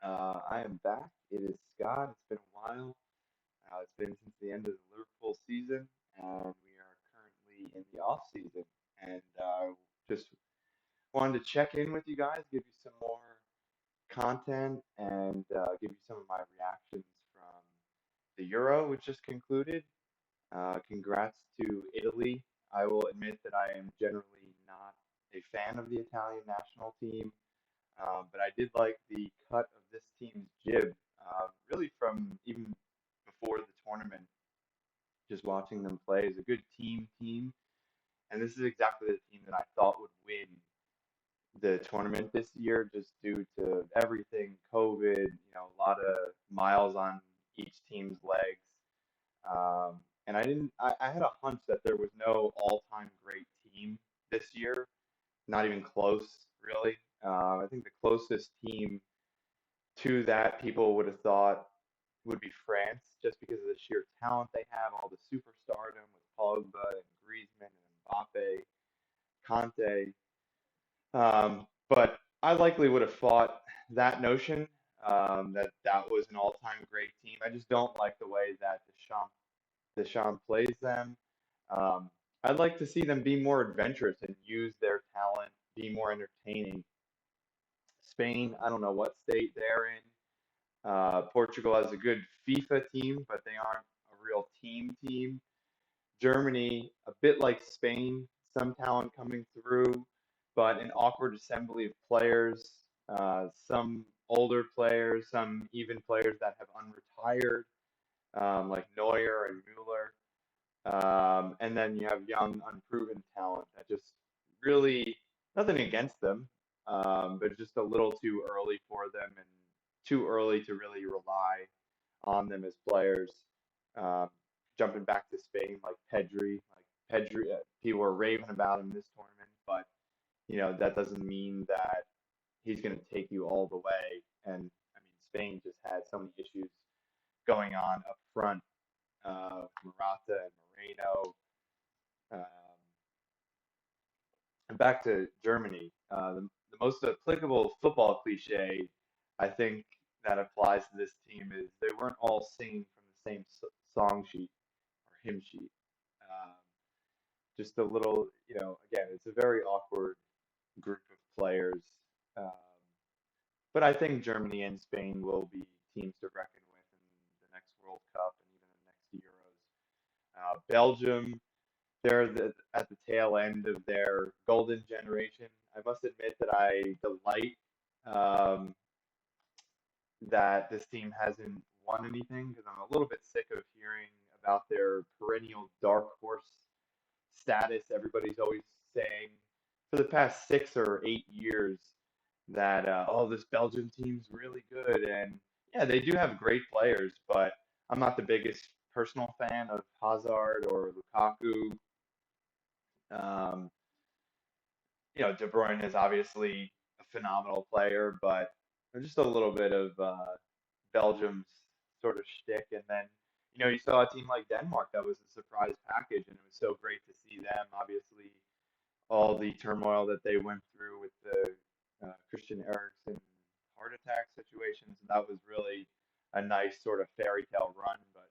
I am back. It is Scott. It's been a while. It's been since the end of the Liverpool season, and we are currently in the off season. And just wanted to check in with you guys, give you some more content, and give you some of my reactions from the Euro, which just concluded. Congrats to Italy. I will admit that I am generally not a fan of the Italian national team. But I did like the cut of this team's jib, really from even before the tournament, just watching them play as a good team. And this is exactly the team that I thought would win the tournament this year, just due to everything, COVID, a lot of miles on each team's legs. And I had a hunch that there was no all-time great team this year, not even close, really. I think the closest team to that, people would have thought would be France, just because of the sheer talent they have, all the superstardom with Pogba and Griezmann and Mbappe, Conte. But I likely would have fought that notion, that that was an all-time great team. I just don't like the way that Deschamps plays them. Um, I'd like to see them be more adventurous and use their talent, be more entertaining. Spain, I don't know what state they're in. Portugal has a good FIFA team, but they aren't a real team. Germany, a bit like Spain, some talent coming through, but an awkward assembly of players, some older players, some even players that have unretired, like Neuer and Mueller. And then you have young, unproven talent that just really, nothing against them, but just a little too early for them and too early to really rely on them as players. Um, Jumping back to Spain, like Pedri, people were raving about him this tournament, but that doesn't mean that he's going to take you all the way. And I mean, Spain just had so many issues going on up front. Morata and Moreno. Um, and back to Germany, the most applicable football cliche I think that applies to this team is they weren't all singing from the same song sheet or hymn sheet. Um, just a little, again, it's a very awkward group of players. Um, but I think Germany and Spain will be teams to reckon with in the next World Cup and even the next Euros. Belgium, they're at the tail end of their golden generation. I must admit that I delight, um, that this team hasn't won anything, because I'm a little bit sick of hearing about their perennial dark horse status. Everybody's always saying for the past 6 or 8 years that, oh, this Belgian team's really good. And yeah, they do have great players, but I'm not the biggest personal fan of Hazard or Lukaku. Um, De Bruyne is obviously a phenomenal player, but there's just a little bit of Belgium's sort of shtick. And then, you saw a team like Denmark that was a surprise package, and it was so great to see them. Obviously, all the turmoil that they went through with the Christian Eriksen heart attack situation, so that was really a nice sort of fairy tale run. But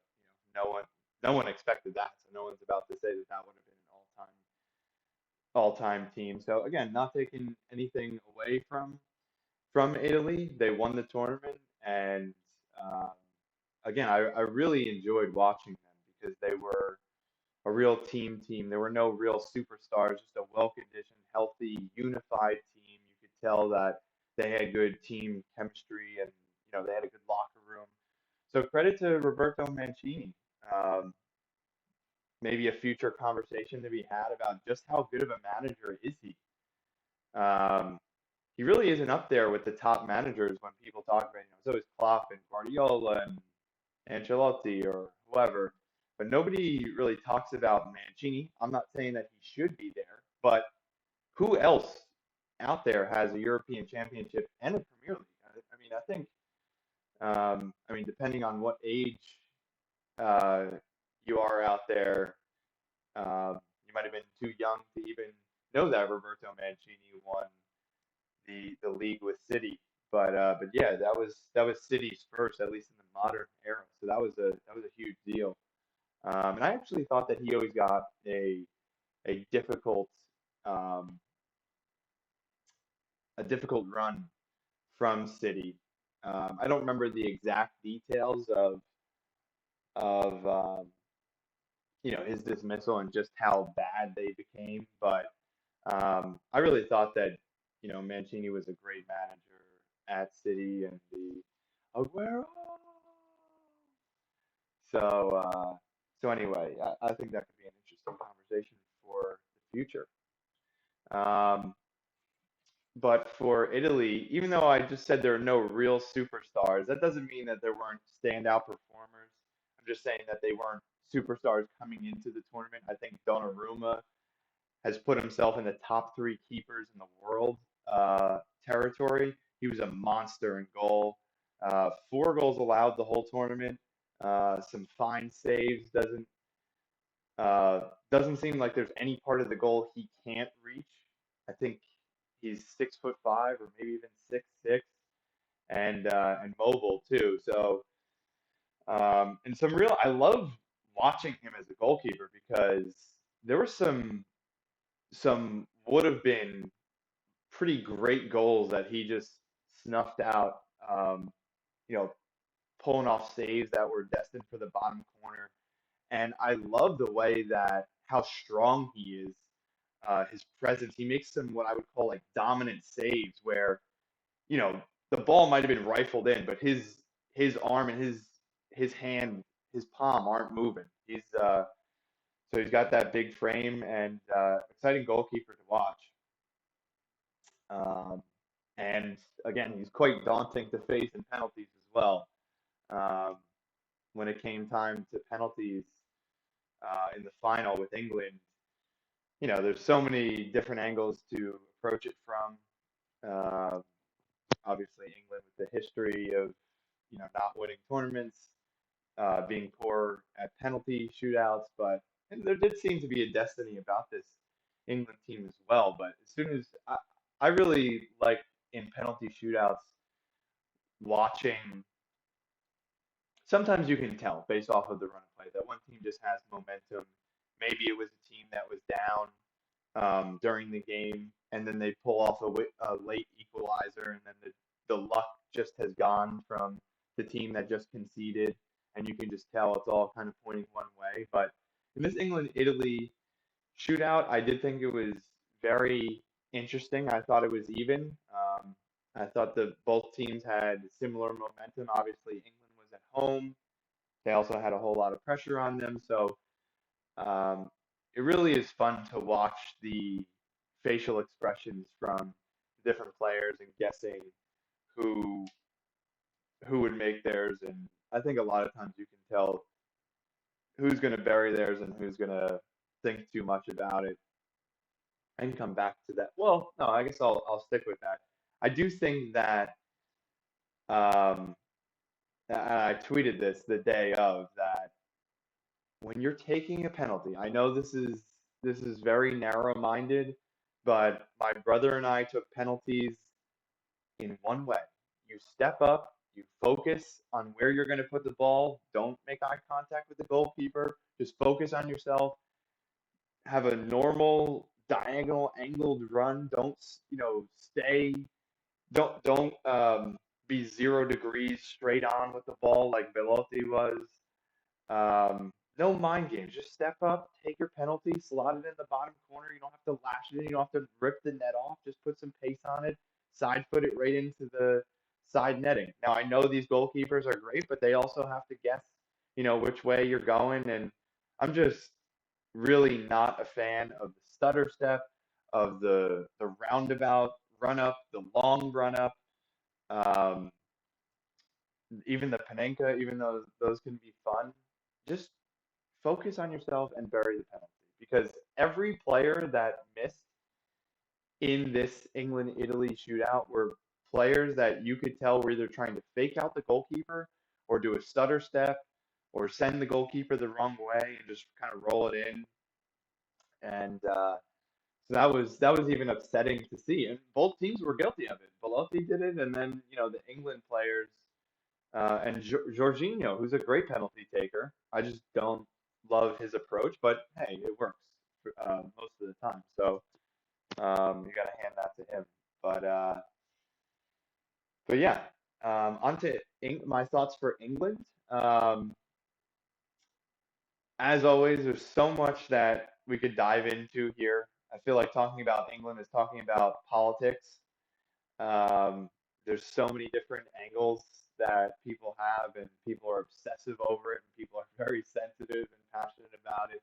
no one expected that, so no one's about to say that that would have been an all-time team. So again, not taking anything away from Italy. They won the tournament, and um, again, I really enjoyed watching them because they were a real team. There were no real superstars, just a well-conditioned, healthy, unified team. You could tell that they had good team chemistry, and they had a good locker room. So credit to Roberto Mancini. Um, Maybe a future conversation to be had about just how good of a manager is he. Um, he really isn't up there with the top managers when people talk about, so is Klopp and Guardiola and Ancelotti or whoever, but nobody really talks about Mancini. I'm not saying that he should be there, but who else out there has a European Championship and a Premier League? I mean, I think, depending on what age uh, you are out there, you might have been too young to even know that Roberto Mancini won the league with City. But yeah, that was City's first, at least in the modern era. So that was a huge deal. And I actually thought that he always got a difficult um, a difficult run from City. I don't remember the exact details of his dismissal and just how bad they became, but I really thought that Mancini was a great manager at City and the Aguero. So anyway, I think that could be an interesting conversation for the future. Um, but for Italy, even though I just said there are no real superstars, that doesn't mean that there weren't standout performers. I'm just saying that they weren't superstars coming into the tournament. I think Donnarumma has put himself in the top three keepers in the world territory. He was a monster in goal. 4 goals allowed the whole tournament. Some fine saves. Doesn't seem like there's any part of the goal he can't reach. I think he's 6'5" or maybe even 6'6", and mobile too. So and some real. I love watching him as a goalkeeper because there were some would have been pretty great goals that he just snuffed out. Um, you know, pulling off saves that were destined for the bottom corner. And I love the way that how strong he is. His presence. He makes some what I would call like dominant saves where you know the ball might have been rifled in, but his arm and his hand, his palm aren't moving. So he's got that big frame and exciting goalkeeper to watch. Um, and again, he's quite daunting to face in penalties as well. Um, when it came time to penalties in the final with England, there's so many different angles to approach it from. Uh, Obviously, England with the history of not winning tournaments, being poor at penalty shootouts, but and there did seem to be a destiny about this England team as well. But as soon as I really like in penalty shootouts watching. Sometimes you can tell based off of the run of play that one team just has momentum. Maybe it was a team that was down during the game, and then they pull off a late equalizer, and then the luck just has gone from the team that just conceded, and you can just tell it's all kind of pointing one way. But in this England Italy shootout, I did think it was very interesting. I thought it was even. I thought that both teams had similar momentum. Obviously, England was at home. They also had a whole lot of pressure on them. So um, it really is fun to watch the facial expressions from different players and guessing who who would make theirs. And I think a lot of times you can tell who's going to bury theirs and who's going to think too much about it and come back to that. Well, no, I guess I'll stick with that. I do think that um, and I tweeted this the day of that when you're taking a penalty, I know this is very narrow-minded, but my brother and I took penalties in one way. You step up, you focus on where you're going to put the ball. Don't make eye contact with the goalkeeper. Just focus on yourself. Have a normal diagonal angled run. Don't, stay. Don't be 0 degrees straight on with the ball like Belotti was. No mind games. Just step up, take your penalty, slot it in the bottom corner. You don't have to lash it in. You don't have to rip the net off. Just put some pace on it. Side foot it right into the side netting. Now I know these goalkeepers are great, but they also have to guess, which way you're going. And I'm just really not a fan of the stutter step, of the roundabout run up, the long run up. Um, Even the Panenka, even though those can be fun, just focus on yourself and bury the penalty because every player that missed in this England Italy shootout were players that you could tell were either trying to fake out the goalkeeper or do a stutter step or send the goalkeeper the wrong way and just kind of roll it in. And So that was even upsetting to see, and both teams were guilty of it. Belotti did it, and then the England players and Jorginho, who's a great penalty taker. I just don't love his approach, but hey, it works most of the time. So you got to hand that to him. But uh, but yeah, on to my thoughts for England. Um, as always, there's so much that we could dive into here. I feel like talking about England is talking about politics. Um, there's so many different angles that people have, and people are obsessive over it, and people are very sensitive and passionate about it.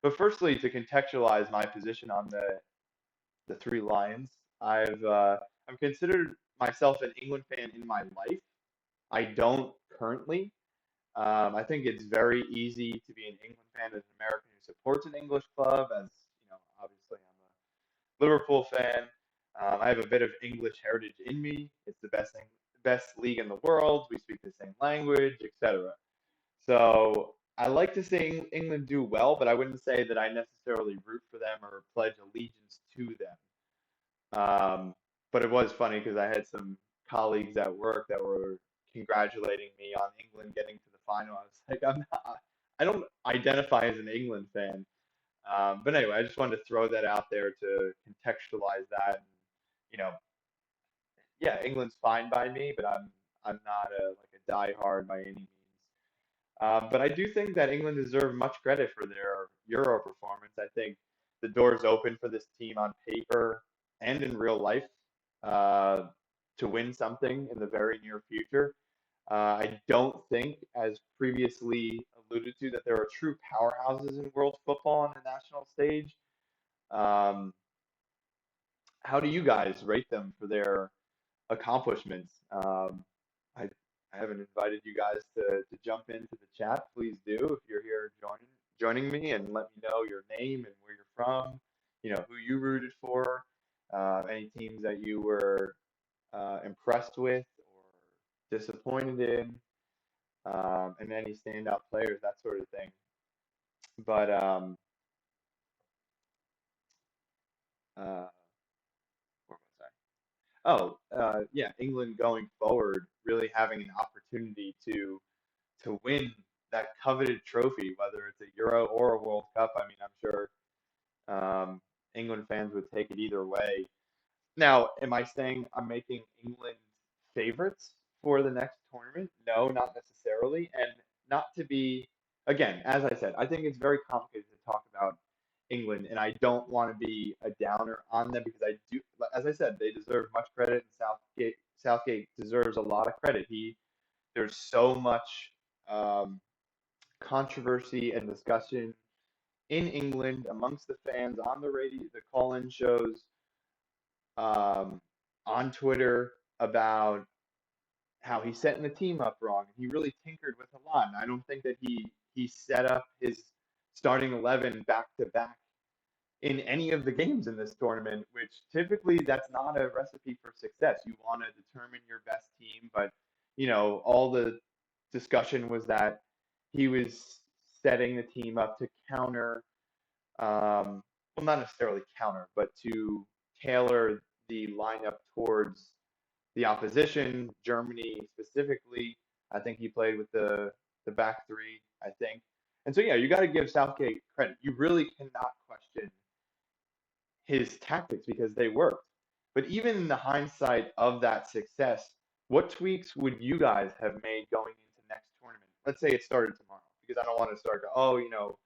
But firstly, to contextualize my position on the Three Lions, I've considered myself an England fan in my life. I don't currently. I think it's very easy to be an England fan as an American who supports an English club, as obviously I'm a Liverpool fan. I have a bit of English heritage in me. It's the best league in the world. We speak the same language, etc. So I like to see England do well, but I wouldn't say that I necessarily root for them or pledge allegiance to them. But it was funny because I had some colleagues at work that were congratulating me on England getting to the final. I was like, I don't identify as an England fan. But anyway, I just wanted to throw that out there to contextualize that. And, you know, yeah, England's fine by me, but I'm not like a diehard by any means. But I do think that England deserve much credit for their Euro performance. I think the door's open for this team on paper and in real life uh, to win something in the very near future. I don't think, as previously alluded to, that there are true powerhouses in world football on the national stage. Um, how do you guys rate them for their accomplishments? I I haven't invited you guys to jump into the chat. Please do if you're here joining me, and let me know your name and where you're from. Who you rooted for, any teams that you were impressed with or disappointed in, and any standout players, that sort of thing. But uh, where was I? Oh, yeah, England going forward, really having an opportunity to win that coveted trophy, whether it's a Euro or a World Cup. I mean, I'm sure um, England fans would take it either way. Now, am I saying I'm making England favorites for the next tournament? No, not necessarily. And not to be, again, as I said, I think it's very complicated to talk about England, and I don't want to be a downer on them because I do, as I said, they deserve much credit, and Southgate deserves a lot of credit. There's so much um, controversy and discussion in England amongst the fans on the radio, the call-in shows, um, on Twitter about how he's setting the team up wrong. He really tinkered with a lot, and I don't think that he set up his starting 11 back to back in any of the games in this tournament, which typically that's not a recipe for success. You want to determine your best team, but all the discussion was that he was setting the team up to counter, well, not necessarily counter, but to tailor the lineup towards the opposition, Germany specifically. I think he played with the back three, I think. And so yeah, you got to give Southgate credit. You really cannot question his tactics because they worked. But even in the hindsight of that success, what tweaks would you guys have made going into next tournament? Let's say it started tomorrow, because I don't want to start go, oh,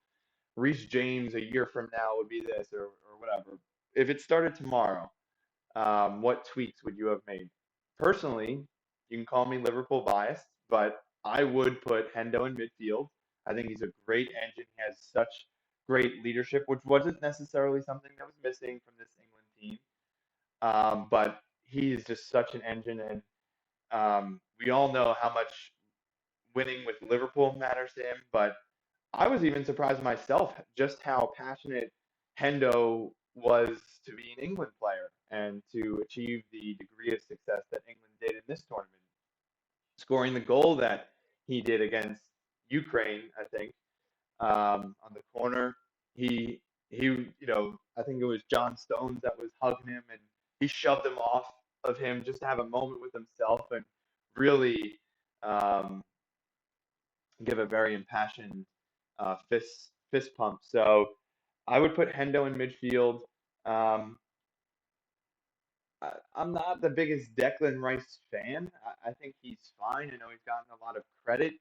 Reece James a year from now would be this or whatever. If it started tomorrow, what tweaks would you have made? Personally, you can call me Liverpool biased, but I would put Hendo in midfield. I think he's a great engine. He has such great leadership, which wasn't necessarily something that was missing from this England team. But he's just such an engine, and we all know how much winning with Liverpool matters to him. But I was even surprised myself just how passionate Hendo was to be an England player and to achieve the degree of success that England did in this tournament, scoring the goal that he did against Ukraine, I think, on the corner. He I think it was John Stones that was hugging him, and he shoved him off of him just to have a moment with himself and really um, give a very impassioned fist pump. So I would put Hendo in midfield. Um, I'm not the biggest Declan Rice fan. I think he's fine. I know he's gotten a lot of credit.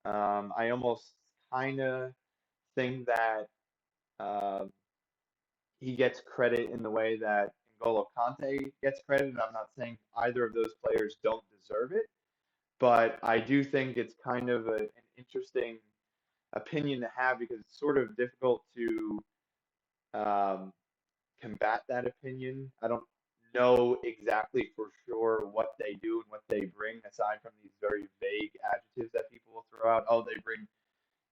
I almost kind of think that uh, he gets credit in the way that N'Golo Kante gets credit. And I'm not saying either of those players don't deserve it, but I do think it's kind of an interesting opinion to have because it's sort of difficult to um, combat that opinion. I don't know exactly for sure what they do and what they bring aside from these very vague adjectives that people will throw out. Oh, they bring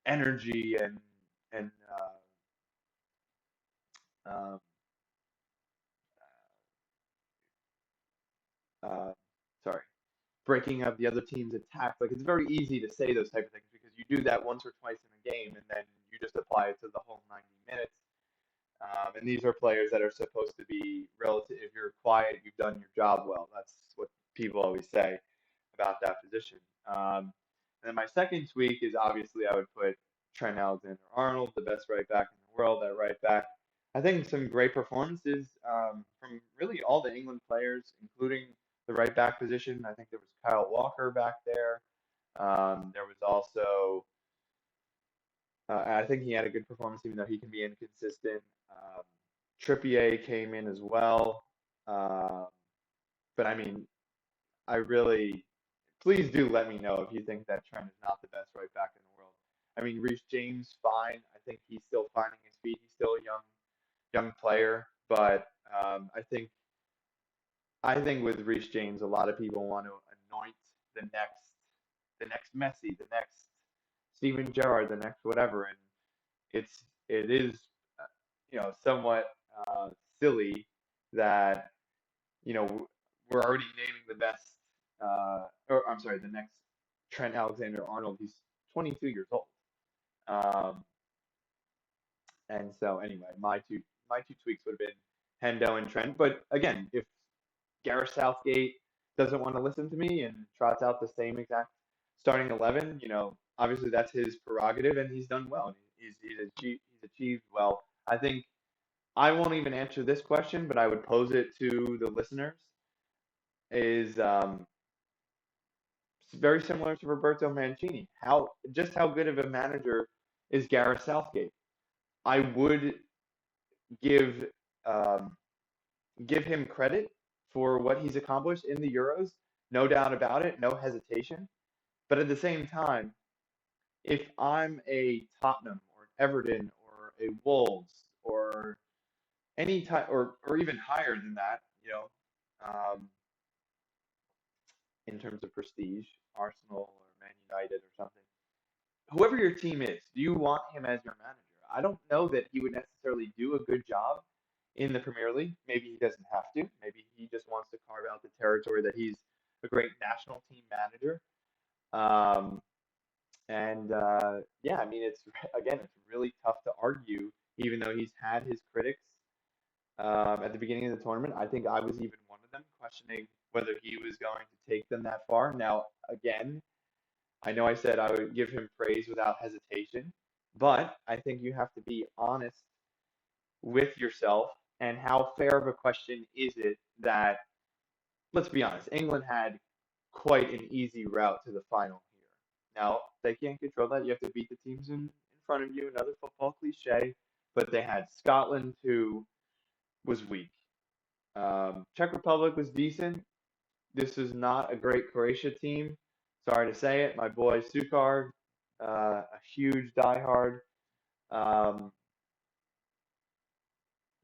energy and um, uh, sorry, breaking up the other team's attack. Like it's very easy to say those type of things because you do that once or twice in a game and then you just apply it to the whole 90 minutes. And these are players that are supposed to be relative. If you're quiet, you've done your job well. That's what people always say about that position. And then my second tweak is obviously I would put Trent Alexander-Arnold, the best right back in the world, at right back. I think some great performances from really all the England players, including the right back position. I think there was Kyle Walker back there. There was also I think he had a good performance, even though he can be inconsistent. Um, Trippier came in as well. Um, but I mean, I really, please do let me know if you think that Trent is not the best right back in the world. I mean, Reece James, fine. I think he's still finding his feet. He's still a young player, but I think with Reece James, a lot of people want to anoint the next Messi, the next Steven Gerrard, the next whatever, and it is uh, somewhat uh, silly that we're already naming the best or I'm sorry, the next Trent Alexander-Arnold. He's 22 years old. Um, and so anyway, my two tweaks would have been Hendo and Trent. But again, if Gareth Southgate doesn't want to listen to me and trots out the same exact starting 11, obviously that's his prerogative, and he's done well. He's achieved well. I think I won't even answer this question, but I would pose it to the listeners. Is very similar to Roberto Mancini. How good of a manager is Gareth Southgate? I would give um, give him credit for what he's accomplished in the Euros, no doubt about it, no hesitation. But at the same time, if I'm a Tottenham or an Everton or a Wolves or any type or even higher than that, in terms of prestige, Arsenal or Man United or something, whoever your team is, do you want him as your manager? I don't know that he would necessarily do a good job in the Premier League. Maybe he doesn't have to. Maybe he just wants to carve out the territory that he's a great national team manager. Um, and yeah, I mean, it's really tough to argue, even though he's had his critics at the beginning of the tournament. I think I was even one of them questioning whether he was going to take them that far. Now, again, I know I said I would give him praise without hesitation, but I think you have to be honest with yourself. And how fair of a question is it that, let's be honest, England had quite an easy route to the final here. Now, they can't control that. You have to beat the teams in front of you, another football cliche, but they had Scotland, who was weak. Czech Republic was decent. This is not a great Croatia team. Sorry to say it. My boy Sukar, a huge um,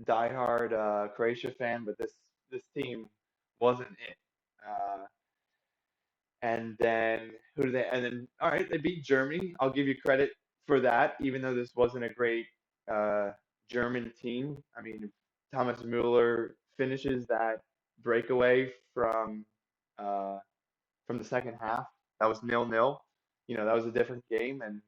diehard Croatia fan, but this team wasn't it. Uh, and then who do they? And then all right, they beat Germany. I'll give you credit for that, even though this wasn't a great uh, German team. I mean, Thomas Mueller finishes that breakaway uh, from the second half. That was 0-0. That was a different game, and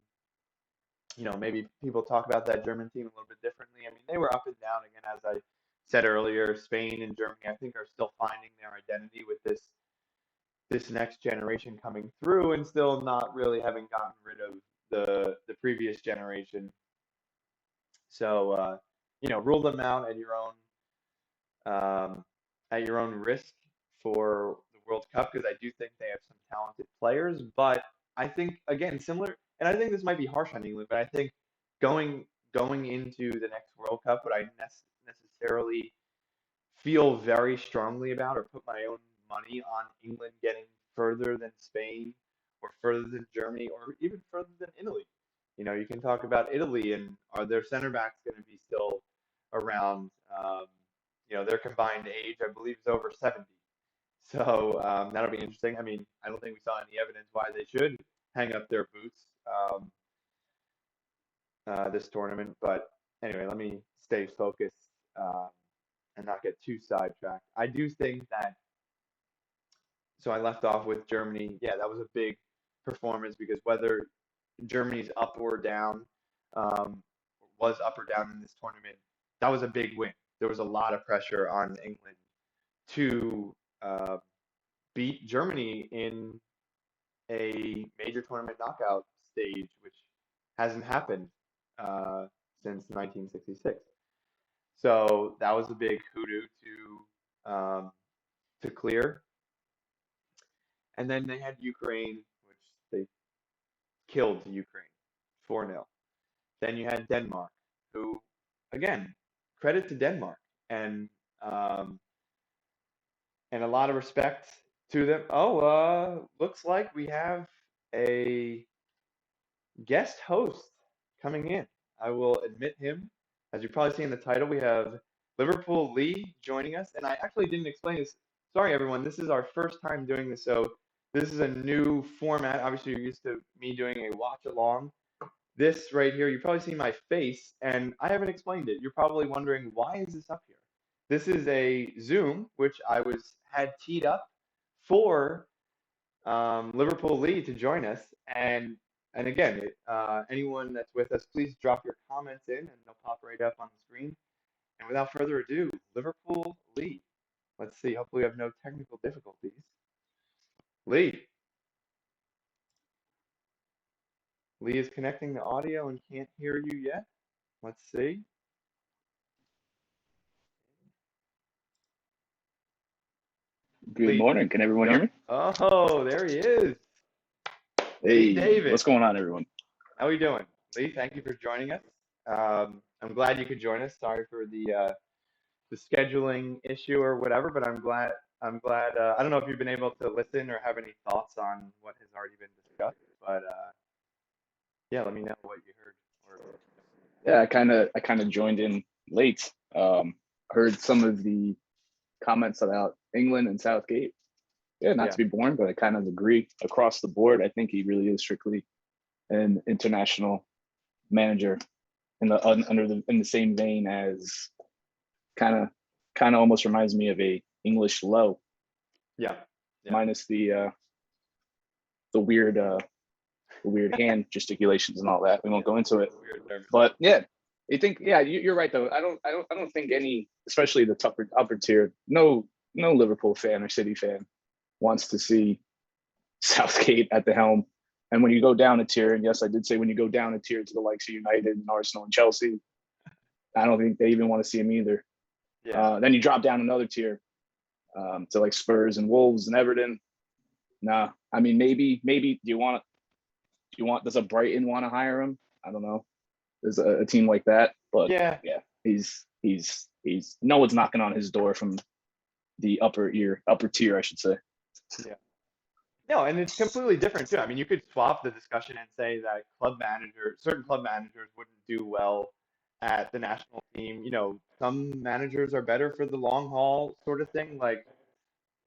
maybe people talk about that German team a little bit differently. I mean, they were up and down again, as I said earlier. Spain and Germany, I think, are still finding their identity with this next generation coming through, and still not really having gotten rid of the previous generation. So, rule them out um, at your own risk for the World Cup, because I do think they have some talented players. But I think, again, similar, and I think this might be harsh on England, but I think going going into the next World Cup, would I necessarily feel very strongly about or put my own money on England getting further than Spain or further than Germany or even further than Italy. You can talk about Italy, and are their center backs going to be still around? Their combined age, I believe, is over 70. So that'll be interesting. I mean, I don't think we saw any evidence why they should hang up their boots this tournament. But anyway, let me stay focused and not get too sidetracked. I do think that, so I left off with Germany. Yeah, that was a big performance, because whether Germany's up or down, um, was up or down in this tournament, that was a big win. There was a lot of pressure on England to uh, beat Germany in a major tournament knockout stage, which hasn't happened uh, since 1966. So that was a big hoodoo to clear. And then they had Ukraine, which they killed Ukraine 4-0. Then you had Denmark, who, again, credit to Denmark, and um, and a lot of respect to them. Oh, looks like we have a guest host coming in. I will admit him. As you probably see in the title, we have Liverpool Lee joining us, and I actually didn't explain this. Sorry, everyone. This is our first time doing this, so this is a new format. Obviously, you're used to me doing a watch along. This right here, you probably see my face, and I haven't explained it. You're probably wondering, why is this up here? This is a Zoom, which had teed up for Liverpool Lee to join us. And again, anyone that's with us, please drop your comments in, and they'll pop right up on the screen. And without further ado, Liverpool Lee. Let's see. Hopefully, we have no technical difficulties. Lee. Lee is connecting the audio and can't hear you yet. Let's see. Good Lee. morning. Can everyone hear me? Oh, there he is. Lee Hey, David. what's going on, everyone? How are you doing? Lee, thank you for joining us. I'm glad you could join us. Sorry for the scheduling issue or whatever, but I'm glad. I don't know if you've been able to listen or have any thoughts on what has already been discussed, but yeah, let me know what you heard. Yeah, I kind of joined in late. Heard some of the comments about England and Southgate. Yeah, not Yeah, to be boring, but I kind of agree across the board. I think he really is strictly an international manager in the same vein as kind of kind of almost reminds me of a English low, yeah, yeah. minus the weird hand gesticulations and all that. We won't go into it. Weird. But yeah, I think you're right though. I don't think any, especially the upper tier, no Liverpool fan or City fan wants to see Southgate at the helm. And when you go down a tier, and yes, I did say when you go down a tier to the likes of United and Arsenal and Chelsea, I don't think they even want to see him either. Yeah, Then you drop down another tier to like Spurs and Wolves and Everton. Nah, I mean maybe does a Brighton want to hire him? I don't know. There's a team like that, but yeah, yeah, he's no one's knocking on his door from the upper tier, I should say. yeah. No, and it's completely different too. I mean, you could swap the discussion and say that certain club managers wouldn't do well at the national team. Some managers are better for the long haul sort of thing. Like,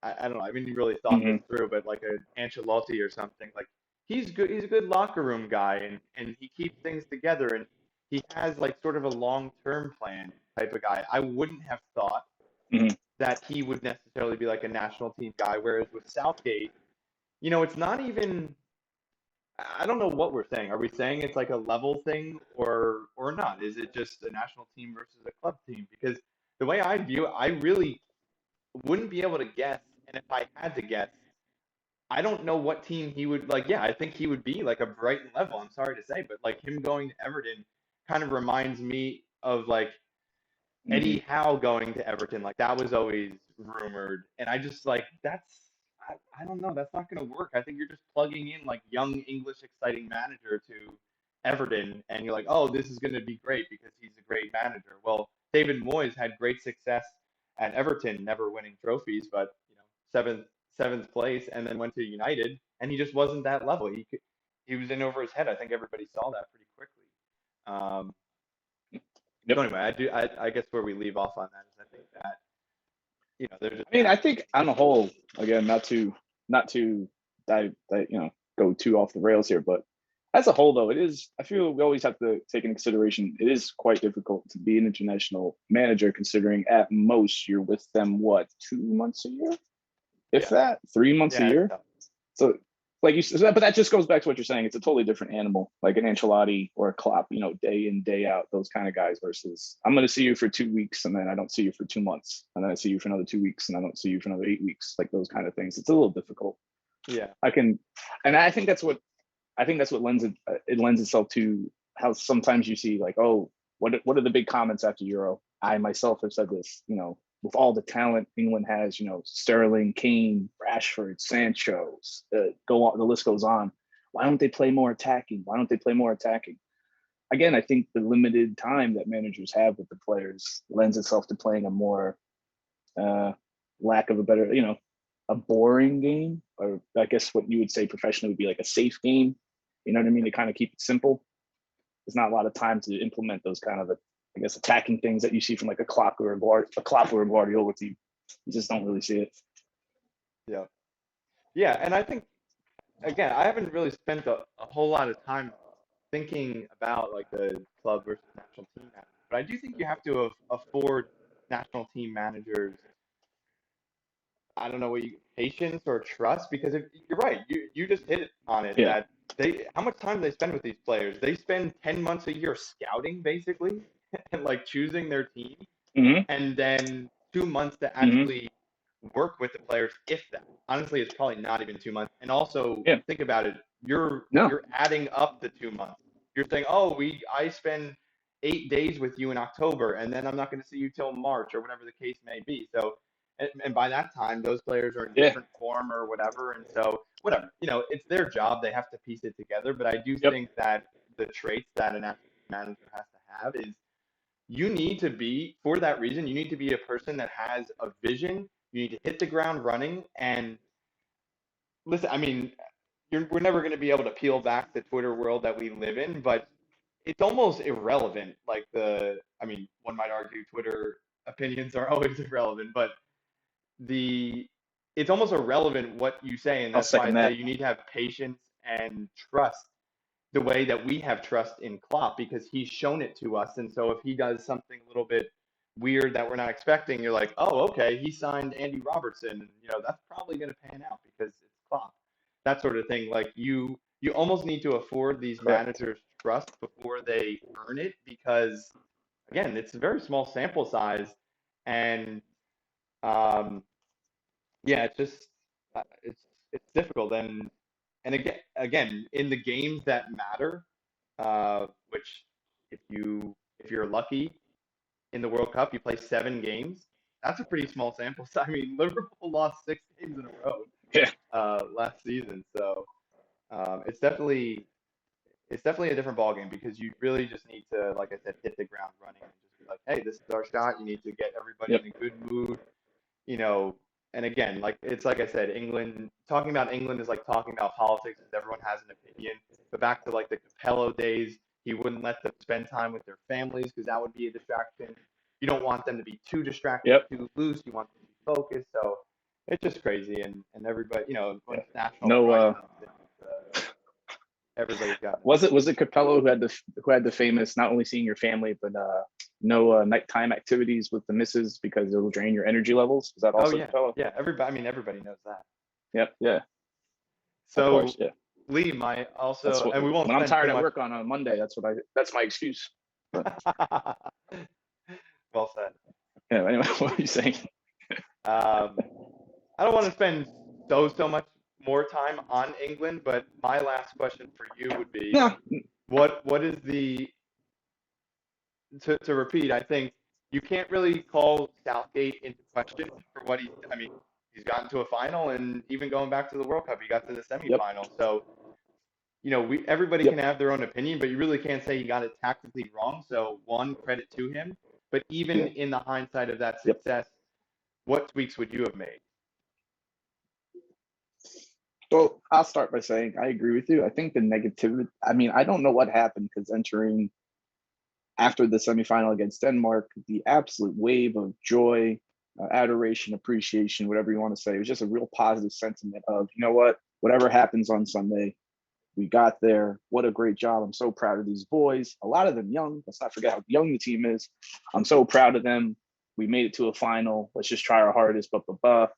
I don't know. I haven't really thought this Mm-hmm. through, but like a Ancelotti or something, like he's good. He's a good locker room guy, and he keeps things together, and he has like sort of a long-term plan type of guy. I wouldn't have thought Mm-hmm. that he would necessarily be like a national team guy. Whereas with Southgate, it's not even I don't know what we're saying. Are we saying it's like a level thing or not? Is it just a national team versus a club team? Because the way I view it, I really wouldn't be able to guess. And if I had to guess, I don't know what team he would like. Yeah, I think he would be like a Brighton level. I'm sorry to say, but like him going to Everton kind of reminds me of like Hmm. Eddie Howe going to Everton. Like that was always rumored, and I just like I don't know. That's not going to work. I think you're just plugging in like young English exciting manager to Everton, and you're like, oh, this is going to be great because he's a great manager. Well, David Moyes had great success at Everton, never winning trophies, but seventh place, and then went to United, and he just wasn't that level. He was in over his head. I think everybody saw that pretty quickly. Um, Yep. so anyway, I guess where we leave off on that is I think that they're just I mean, I not. think on the whole, again, not to go too off the rails here, but as a whole, though, it is. I feel we always have to take into consideration it is quite difficult to be an international manager, considering at most you're with them what 2 months a year, if Yeah, that, 3 months a yeah, it's year. tough. So, like you said, but that just goes back to what you're saying. It's a totally different animal, like an Ancelotti or a Klopp, day in, day out, those kind of guys versus I'm going to see you for 2 weeks and then I don't see you for 2 months. And then I see you for another 2 weeks and I don't see you for another 8 weeks, like those kind of things. It's a little difficult. Yeah, I can, and I think that's what it lends itself to how sometimes you see like, oh, what are the big comments after Euro? I myself have said this, with all the talent England has, Sterling, Kane, Rashford, Sancho, go on, the list goes on. Why don't they play more attacking? Why don't they play more attacking? Again, I think the limited time that managers have with the players lends itself to playing a more, uh, lack of a better, a boring game, or I guess what you would say professionally would be like a safe game. You know what I mean? To kind of keep it simple. There's not a lot of time to implement those kind of, I guess, attacking things that you see from like a Klopp or a Guardiola team. You just don't really see it. yeah, yeah. And I think again, I haven't really spent a whole lot of time thinking about like the club versus national team manager, but I do think you have to afford national team managers. I don't know what you patience or trust because if you're right, you just hit it on it Yeah. that they how much time do they spend with these players? They spend 10 months a year scouting basically and like choosing their team Hmm. and then 2 months to Hmm. actually work with the players, if that. Honestly, it's probably not even 2 months. And also Yeah. think about it, No. you're adding up the 2 months. You're saying, oh, I spend 8 days with you in October, and then I'm not going to see you till March or whatever the case may be. So, and by that time, those players are in Yeah. different form or whatever, and so whatever, it's their job. They have to piece it together. But I do Yep. think that the traits that an active manager has to have is you need to be for that reason you need to be a person that has a vision. You need to hit the ground running and listen. I mean, we're never going to be able to peel back the Twitter world that we live in, but it's almost irrelevant. Like I mean, one might argue Twitter opinions are always irrelevant, but the it's almost irrelevant what you say, and I'll that's why I second say that. you need to have patience and trust the way that we have trust in Klopp because he's shown it to us. And so if he does something a little bit weird that we're not expecting, you're like, oh, okay, he signed Andy Robertson. That's probably going to pan out because it's Klopp. That sort of thing. Like you almost need to afford these Correct. managers trust before they earn it because again, it's a very small sample size, and um, yeah, it's just it's difficult. And again, in the games that matter, which if you're lucky in the World Cup, you play 7 games. That's a pretty small sample size. I mean, Liverpool lost 6 games in a row Yeah. last season, so it's definitely a different ballgame because you really just need to, like I said, hit the ground running and just be like, hey, this is our shot. You need to get everybody Yep. in a good mood, you know, and again, like it's like I said, England talking about England is like talking about politics because everyone has an opinion. But back to like the Capello days, he wouldn't let them spend time with their families because that would be a distraction. You don't want them to be too distracted, Yep. too loose. You want them to be focused. So it's just crazy, and everybody, when Yeah. it's national No. pride comes in, everybody's got an Was it Capello who had the famous not only seeing your family but no nighttime activities with the missus because it will drain your energy levels? Is that oh also yeah, Capello? yeah. Everybody, I mean, everybody knows that. Yep. Yeah. Of course. So Yeah. Lee, my That's also, what and we won't when I'm spend tired too at much. work on a Monday. That's my excuse. But Well said. yeah. Anyway, what are you saying? Um, I don't want to spend so much more time on England, but my last question for you would be, No. what is the to repeat? I think you can't really call Southgate into question for what I mean, he's gotten to a final, and even going back to the World Cup, he got to the Yep. semifinal. So everybody can Yep. have their own opinion, but you really can't say he got it tactically wrong. So one, credit to him. But even Yeah. in the hindsight of that Yep. success, what tweaks would you have made? Well, I'll start by saying I agree with you. I think the negativity. I mean, I don't know what happened because entering after the semifinal against Denmark, the absolute wave of joy, adoration, appreciation, whatever you want to say, it was just a real positive sentiment of, you know what, whatever happens on Sunday, we got there. What a great job. I'm so proud of these boys. A lot of them young. Let's not forget how young the team is. I'm so proud of them. We made it to a final. Let's just try our hardest, blah, blah, blah.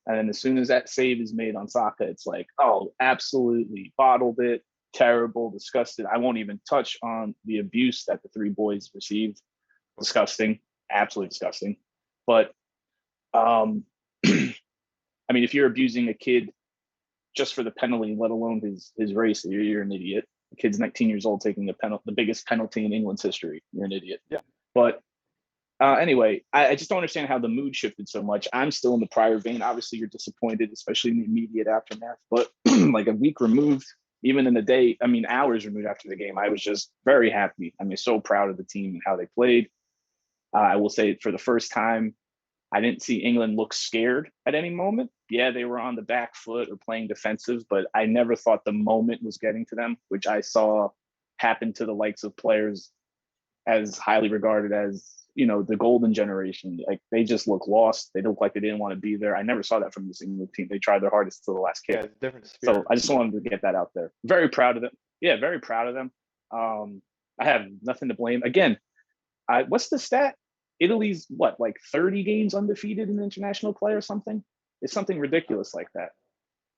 And then as soon as that save is made on Saka, it's like, oh, absolutely bottled it. Terrible, disgusted. I won't even touch on the abuse that the three boys received. Disgusting, absolutely disgusting. But I mean, if you're abusing a kid just for the penalty, let alone his race, you're an idiot. The kid's 19 years old taking the biggest penalty in England's history. You're an idiot. Yeah. But anyway, I just don't understand how the mood shifted so much. I'm still in the prior vein. Obviously, you're disappointed, especially in the immediate aftermath. But like a week removed, even in the day, I mean, hours removed after the game, I was just very happy. I mean, so proud of the team and how they played. I will say for the first time, I didn't see England look scared at any moment. Yeah, they were on the back foot or playing defensive, but I never thought the moment was getting to them, which I saw happen to the likes of players as highly regarded as, the golden generation. Like they just look lost. They look like they didn't want to be there. I never saw that from this England team. They tried their hardest to the last Yeah, kick. it's a different So spirit. I just wanted to get that out there. Very proud of them. Yeah, very proud of them. I have nothing to blame. Again, what's the stat? Italy's what, like 30 games undefeated in international play or something? It's something ridiculous like that.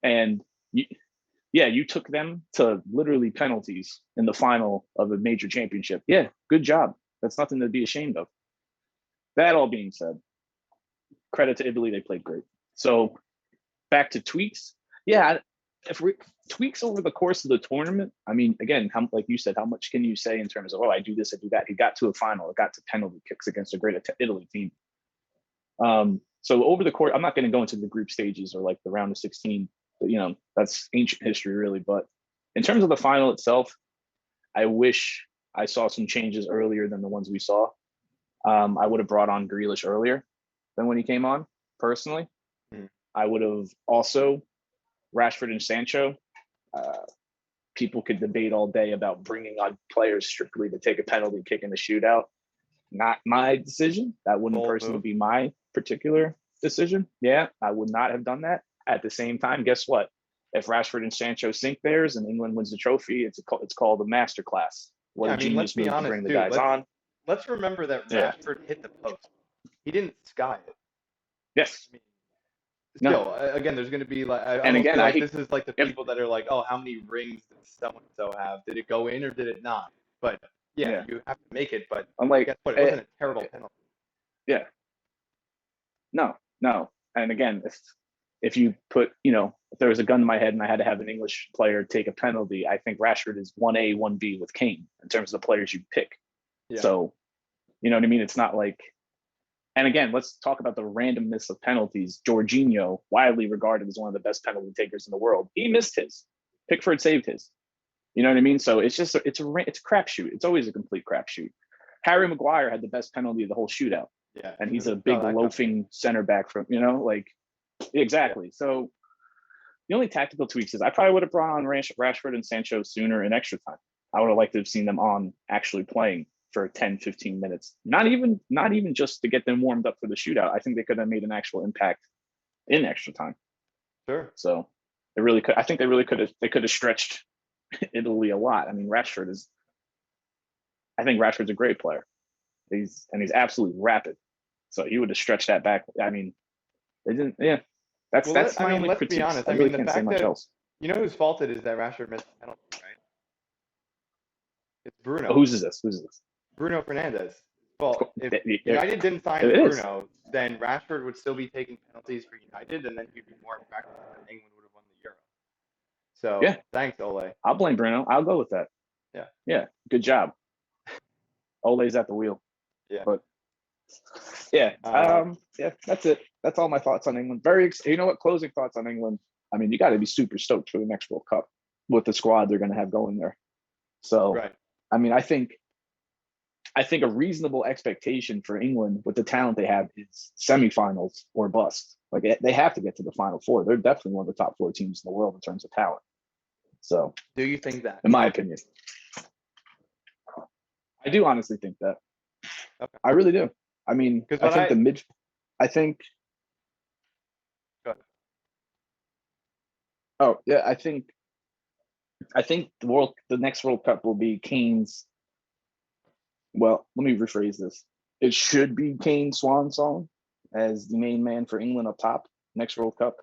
And you took them to literally penalties in the final of a major championship. Yeah, good job. That's nothing to be ashamed of. That all being said, credit to Italy, they played great. So back to tweaks. Yeah, if we tweaks over the course of the tournament, I mean, again, like you said, how much can you say in terms of, oh, I do this, I do that? He got to a final, it got to penalty kicks against a great Italy team. So over the course, I'm not going to go into the group stages or like the round of 16, but, that's ancient history really. But in terms of the final itself, I wish I saw some changes earlier than the ones we saw. I would have brought on Grealish earlier than when he came on, personally. I would have also Rashford and Sancho. People could debate all day about bringing on players strictly to take a penalty kick in the shootout. Not my decision. That wouldn't Bold personally move. be my particular decision. Yeah, I would not have done that. At the same time, guess what? If Rashford and Sancho sink theirs and England wins the trophy, it's called a masterclass. What Yeah, a I mean, let's genius be move to honest bring the too. guys on. Let's remember that Yeah. Rashford hit the post. He didn't sky it. Yes. I mean, No. still, again, there's going to be like I And almost again, feel I like hate. this is like the Yep. people that are like, oh, how many rings did someone so have? Did it go in or did it not? But yeah, you have to make it. But I'm like, guess what? It wasn't a terrible penalty. yeah. No. And again, if you put, if there was a gun to my head and I had to have an English player take a penalty, I think Rashford is 1A, 1B with Kane in terms of the players you pick. Yeah. So, you know what I mean? It's not like, and again, let's talk about the randomness of penalties. Jorginho, widely regarded as one of the best penalty takers in the world, he missed his. Pickford saved his. You know what I mean? So it's just it's a crapshoot. It's always a complete crapshoot. Harry Maguire had the best penalty of the whole shootout. Yeah. And he's a Oh, big that loafing center back from, exactly. Yeah. So the only tactical tweaks is I probably would have brought on Rashford and Sancho sooner in extra time. I would have liked to have seen them on actually playing for 10, 15 minutes. Not even just to get them warmed up for the shootout. I think they could have made an actual impact in extra time. Sure. So they really could. I think they could have stretched Italy a lot. I mean, I think Rashford's a great player. He's absolutely rapid. So he would have stretched that back. I mean, they didn't. Yeah, that's my only let's be critiques. honest. I I really mean, the can't say fact much that else. You know whose fault it is that Rashford missed the penalty, right? It's Oh, Bruno. whose is this? Whose is this? Bruno Fernandes. Well, if It United didn't sign is. Bruno, then Rashford would still be taking penalties for United, and then he'd be more effective, and England would have won the Euro. Yeah, So thanks, Ole. I'll blame Bruno. I'll go with that. Yeah, Yeah, good job. Ole's at the wheel. yeah. But yeah, Uh, yeah, that's it. That's all my thoughts on England. Very, you know what? Closing thoughts on England. I mean, you got to be super stoked for the next World Cup with the squad they're going to have going there. So, right. I mean, I think a reasonable expectation for England with the talent they have is semifinals or bust. Like they have to get to the final four. They're definitely one of the top four teams in the world in terms of talent. So, Do you think that? in my opinion, I do honestly think that. Okay. I really do. I mean, Because I what think I the mid. I think. go ahead. Oh yeah, I think. I think the next World Cup will be Kane's. Well, let me rephrase this. It should be Kane's swan song as the main man for England up top next World Cup.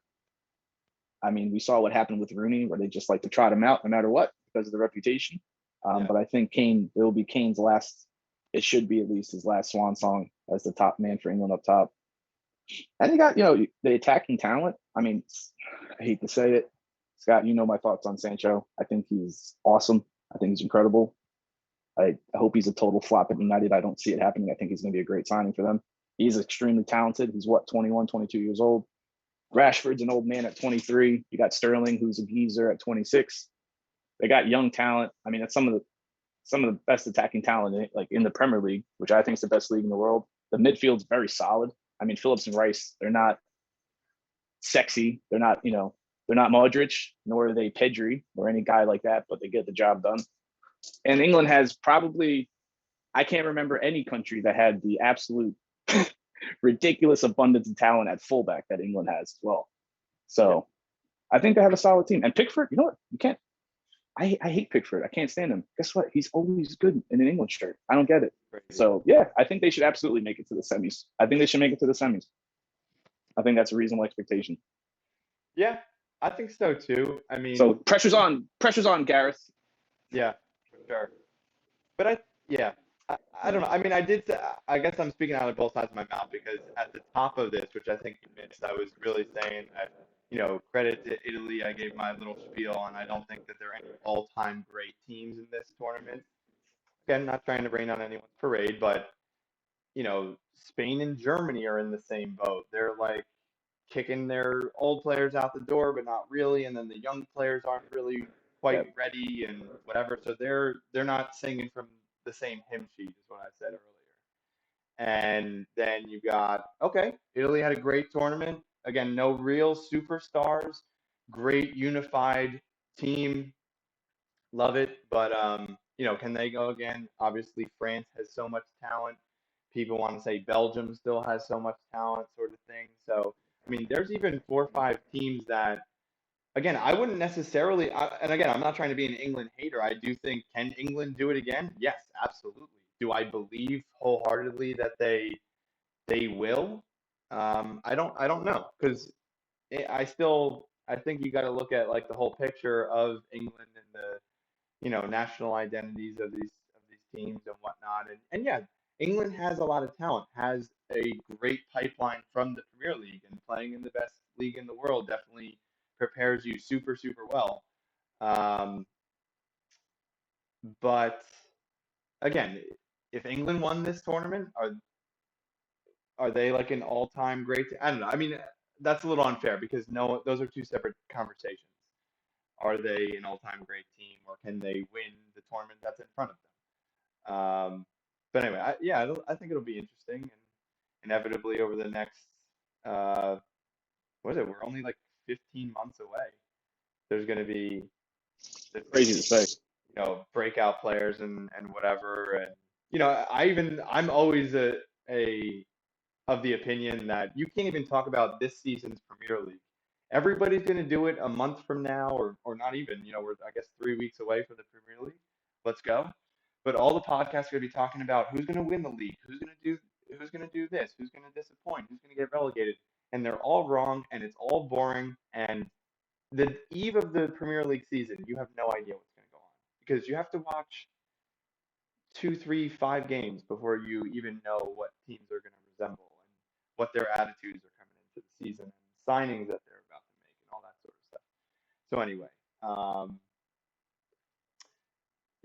I mean, we saw what happened with Rooney, where they just like to trot him out no matter what because of the reputation. Yeah. But I think Kane, it will be Kane's last. It should be at least his last swan song as the top man for England up top. And they got, the attacking talent. I mean, I hate to say it, Scott. You know my thoughts on Sancho. I think he's awesome. I think he's incredible. I hope he's a total flop at United. I don't see it happening. I think he's going to be a great signing for them. He's extremely talented. He's 21, 22 years old. Rashford's an old man at 23. You got Sterling, who's a geezer at 26. They got young talent. I mean, that's some of the best attacking talent like in the Premier League, which I think is the best league in the world. The midfield's very solid. I mean, Phillips and Rice, they're not sexy. They're not Modric, nor are they Pedri or any guy like that, but they get the job done. And England has probably, I can't remember any country that had the absolute ridiculous abundance of talent at fullback that England has as well. Yeah. So I think they have a solid team. And Pickford, you know what? You can't. I hate Pickford. I can't stand him. Guess what? He's always good in an England shirt. I don't get it. Crazy. So yeah, I think they should absolutely make it to the semis. I think they should make it to the semis. I think that's a reasonable expectation. Yeah, I think so too. I So mean, pressure's on Gareth. yeah, for sure. But yeah, I don't know. I mean, I guess I'm speaking out of both sides of my mouth because at the top of this, which I think you missed, I was really saying that, credit to Italy. I gave my little spiel, and I don't think that there are any all-time great teams in this tournament. Again, not trying to rain on anyone's parade, but, Spain and Germany are in the same boat. They're like kicking their old players out the door, but not really, and then the young players aren't really quite Yeah, ready and whatever. So they're not singing from the same hymn sheet, is what I said earlier. And then you got, okay, Italy had a great tournament. Again, no real superstars, great unified team, love it. But can they go again? Obviously, France has so much talent. People want to say Belgium still has so much talent, sort of thing. So, I mean, there's even 4 or 5 teams that, again, I wouldn't necessarily. And again, I'm not trying to be an England hater. I do think, can England do it again? Yes, absolutely. Do I believe wholeheartedly that they will? I don't know because I think you got to look at like the whole picture of England and the national identities of these teams and whatnot. And yeah, England has a lot of talent, has a great pipeline from the Premier League, and playing in the best league in the world definitely prepares you super, super well. Um, but again, if England won this tournament, are they like an all-time great? I don't know. I mean, that's a little unfair because no, those are two separate conversations. Are they an all-time great team, or can they win the tournament that's in front of them? But anyway, I think it'll be interesting, and inevitably over the next, uh, what is it? We're only like 15 months away. There's going to be this, crazy to say. breakout players and whatever, and I'm always a of the opinion that you can't even talk about this season's Premier League. Everybody's going to do it a month from now, or not even. We're I guess 3 weeks away from the Premier League. Let's go. But all the podcasts are going to be talking about who's going to win the league, who's going to do this, who's going to disappoint, who's going to get relegated, and they're all wrong, and it's all boring, and the eve of the Premier League season, you have no idea what's going to go on because you have to watch two, three, 5 games before you even know what teams are going to resemble and what their attitudes are coming into the season and signings that they're about to make and all that sort of stuff. So anyway, um,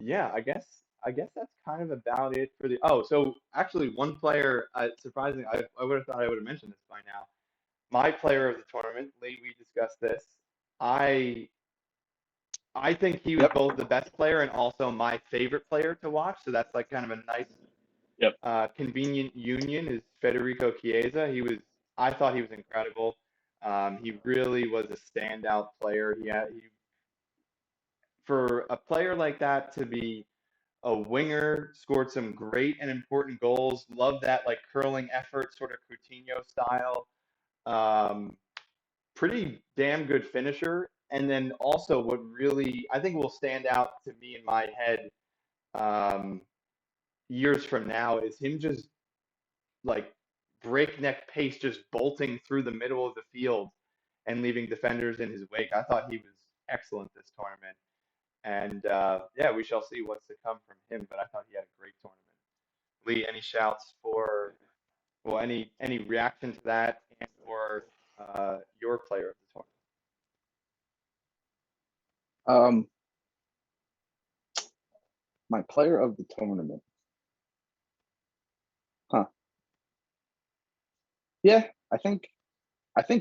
yeah, I guess that's kind of about it for the. Oh, so actually, one player, surprisingly, I would have thought I would have mentioned this by now. My player of the tournament, Lee, we discussed this. I I think he was Yep. both the best player and also my favorite player to watch. So that's like kind of a nice, Yep. convenient union. Is Federico Chiesa? I thought he was incredible. He really was a standout player. For a player like that to be a winger, scored some great and important goals. Love that like curling effort, sort of Coutinho style. Um, Pretty damn good finisher. And then also what really I think will stand out to me in my head um, years from now is him just like breakneck pace, just bolting through the middle of the field and leaving defenders in his wake. I thought he was excellent this tournament. And yeah, we shall see what's to come from him. But I thought he had a great tournament. Lee, any shouts for, well, any reaction to that and or your player of the tournament? Um, my player of the tournament. Huh. Yeah, I think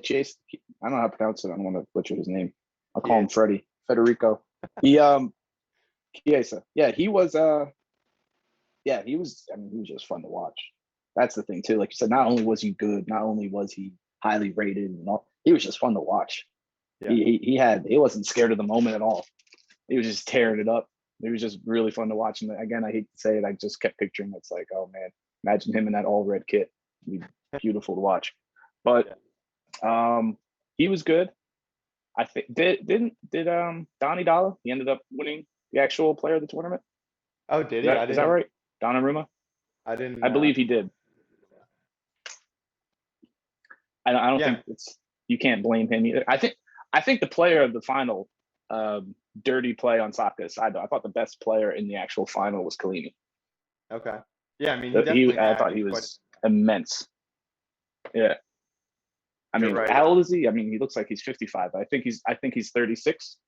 Jason. I don't know how to pronounce it. I don't want to butcher his name. I'll call him Chiesa. Freddie. Federico. He Chiesa. Yeah, he was yeah, he was. I mean, he was just fun to watch. That's the thing too. Like you said, not only was he good, not only was he highly rated and all, he was just fun to watch. Yeah. He wasn't scared of the moment at all. He was just tearing it up. It was just really fun to watch. And again, I hate to say it, I just kept picturing it's like, oh man, imagine him in that all red kit. It'd be beautiful to watch. But he was good. I think did Donnie Dalla? He ended up winning the actual player of the tournament. Oh, did Is he? that right? Donnarumma? I didn't. I believe he did. I don't think Yeah. you can't blame him either. I think the player of the final, dirty play on Saka's side though. I thought the best player in the actual final was Chiellini. Okay. Yeah. I mean, he definitely I had thought he quite. was immense. Yeah. I You're mean, right. how old is he? I mean, he looks like he's 55. I think he's 36. 36.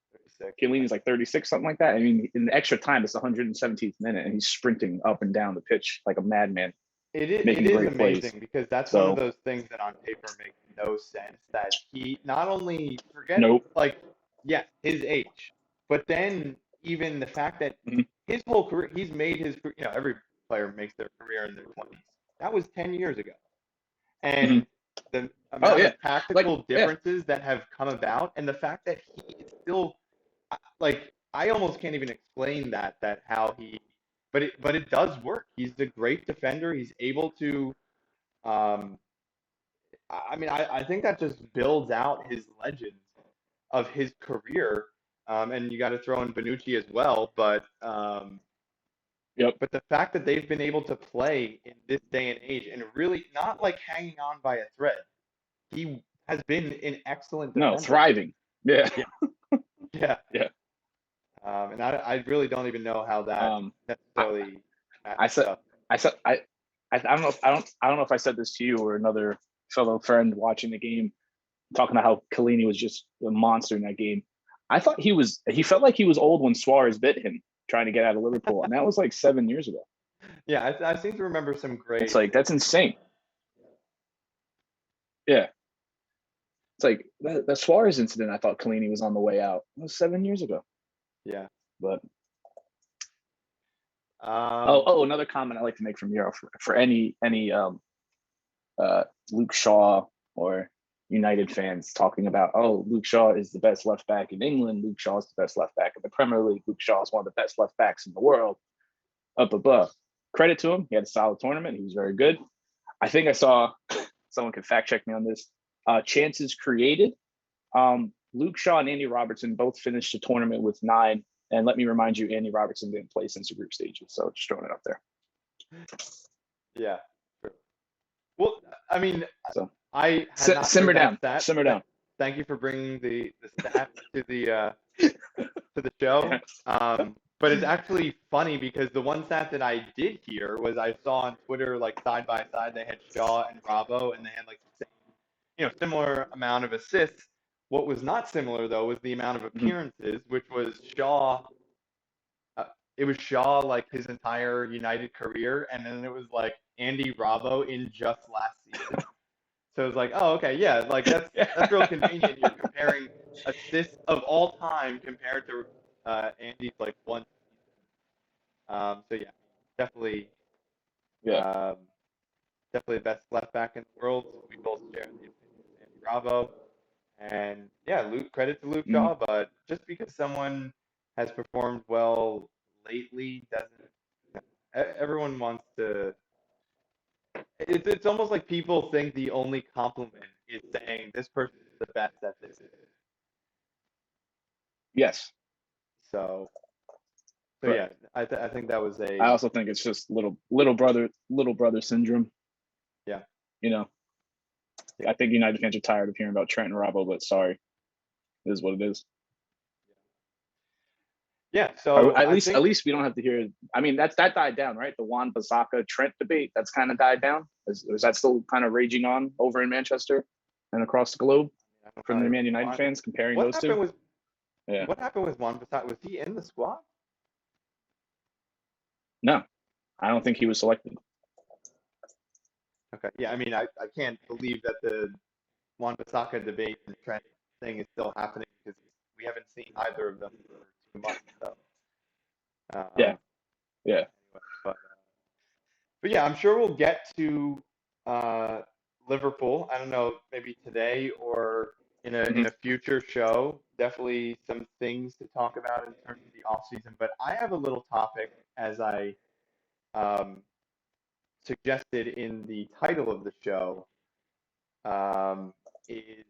Chiellini's like 36, something like that. I mean, in the extra time, it's the 117th minute, and he's sprinting up and down the pitch like a madman, It making is great plays. amazing because that's one of So, those things that on paper make no sense. That he not only forget nope. like yeah his age, but then even the fact that Mhm. his whole career he's made his every player makes their career in their 20s. That was 10 years ago. Mhm. And the Oh amount yeah, of like tactical yeah, differences that have come about and the fact that he is still like I almost can't even explain that how he but it does work. He's a great defender. He's able to um I mean I think that just builds out his legend of his career. And you got to throw in Benucci as well, yep. but the fact that they've been able to play in this day and age and really not like hanging on by a thread. He has been an excellent No, defender. thriving. Yeah, Yeah, yeah. yeah. And I really don't even know how that I, necessarily I matches said, up. I said, I don't know if I don't know if I said this to you or another fellow friend watching the game, talking about how Chiellini was just a monster in that game. I thought he felt like he was old when Suarez bit him trying to get out of Liverpool, and that was like 7 years ago. Yeah, I seem to remember some It's great. like that's insane. Yeah, it's like that Suarez incident. I thought Chiellini was on the way out. It was 7 years ago. Yeah. But Um. another comment I like to make from Euro for any Luke Shaw or United fans talking about, oh, Luke Shaw is the best left back in England. Luke Shaw is the best left back in the Premier League. Luke Shaw is one of the best left backs in the world. Up above. Credit to him. He had a solid tournament. He was very good. I think I saw someone could fact check me on this. Chances created. Luke Shaw and Andy Robertson both finished the tournament with 9. And let me remind you, Andy Robertson didn't play since the group stages. So just throwing it up there. Yeah. Well, I mean, So I had not simmer heard that down. stat. Simmer down. thank you for bringing the stats to the show. But it's actually funny because the one stat that I did hear was I saw on Twitter like side by side they had Shaw and Bravo and they had like the same, similar amount of assists. What was not similar though was the amount of Mhm. appearances, which was Shaw. Uh, it was Shaw like his entire United career, and then it was like Andy Bravo in just last season. So it's like, oh, okay, yeah, like that's real convenient. You're comparing assists of all time compared to Andy's like one. So yeah, definitely, Yeah. um, definitely the best left back in the world. We both share the opinion of Andy Bravo, and yeah, Luke, credit to Luke Mhm. Shaw. But just because someone has performed well lately doesn't. Everyone wants to. It's almost like people think the only compliment is saying this person is the best at this. Yes. So so Correct. yeah, I think that was I a also think it's just little brother syndrome. yeah You know, yeah I think United fans are tired of hearing about Trent and Robbo, but sorry, it is what it is. yeah. Or So at I least think we don't have to hear. I mean, that died down, right? The Juan Basaka Trent debate that's kind of died down. Is that still kind of raging on over in Manchester and across the globe I don't from the know Man United Juan. fans comparing What those two? happened with Yeah. what happened with Juan Passat? Was he in the squad? No, I don't think he was selected. Okay, yeah. I mean, I can't believe that the Juan Bissaka debate and Trent thing is still happening because we haven't seen either of them for 2 months. So Yeah. um, Yeah. anyway, but yeah, I'm sure we'll get to uh, Liverpool. I don't know, maybe today or Mhm. in a future show. Definitely some things to talk about in terms of the off season. But I have a little topic as I um, suggested in the title of the show. Um, is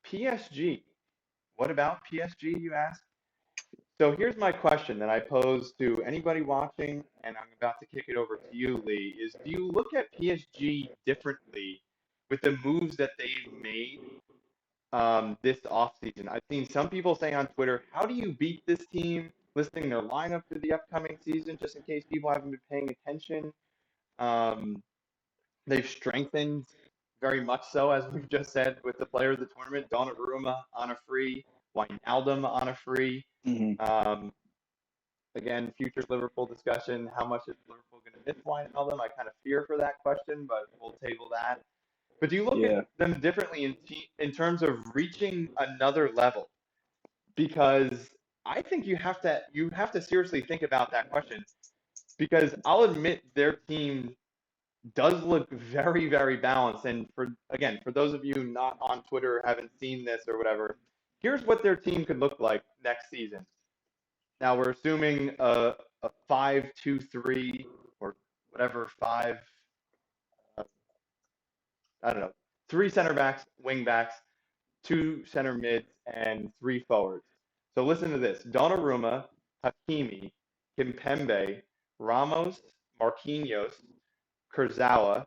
PSG. What about PSG, you ask? So here's my question that I pose to anybody watching, and I'm about to kick it over to you, Lee, is do you look at PSG differently with the moves that they've made this offseason? I've seen some people say on Twitter, how do you beat this team? Listing their lineup for the upcoming season, just in case people haven't been paying attention. Um, they've strengthened very much so, as we've just said, with the player of the tournament, Donnarumma on a free, Wijnaldum on a free. Mhm. Um, Again, future Liverpool discussion. How much is Liverpool going to miss Wijnaldum? I kind of fear for that question, but we'll table that. But do you look at Yeah. them differently in terms of reaching another level? Because I think you have to seriously think about that question. Because I'll admit their team does look very, very balanced. And for those of you not on Twitter, haven't seen this or whatever, here's what their team could look like next season. Now we're assuming a 5-2-3 or whatever five, uh, I don't know, three center backs, wing backs, two center mids, and three forwards. So listen to this: Donnarumma, Hakimi, Kimpembe, Ramos, Marquinhos, Kurzawa,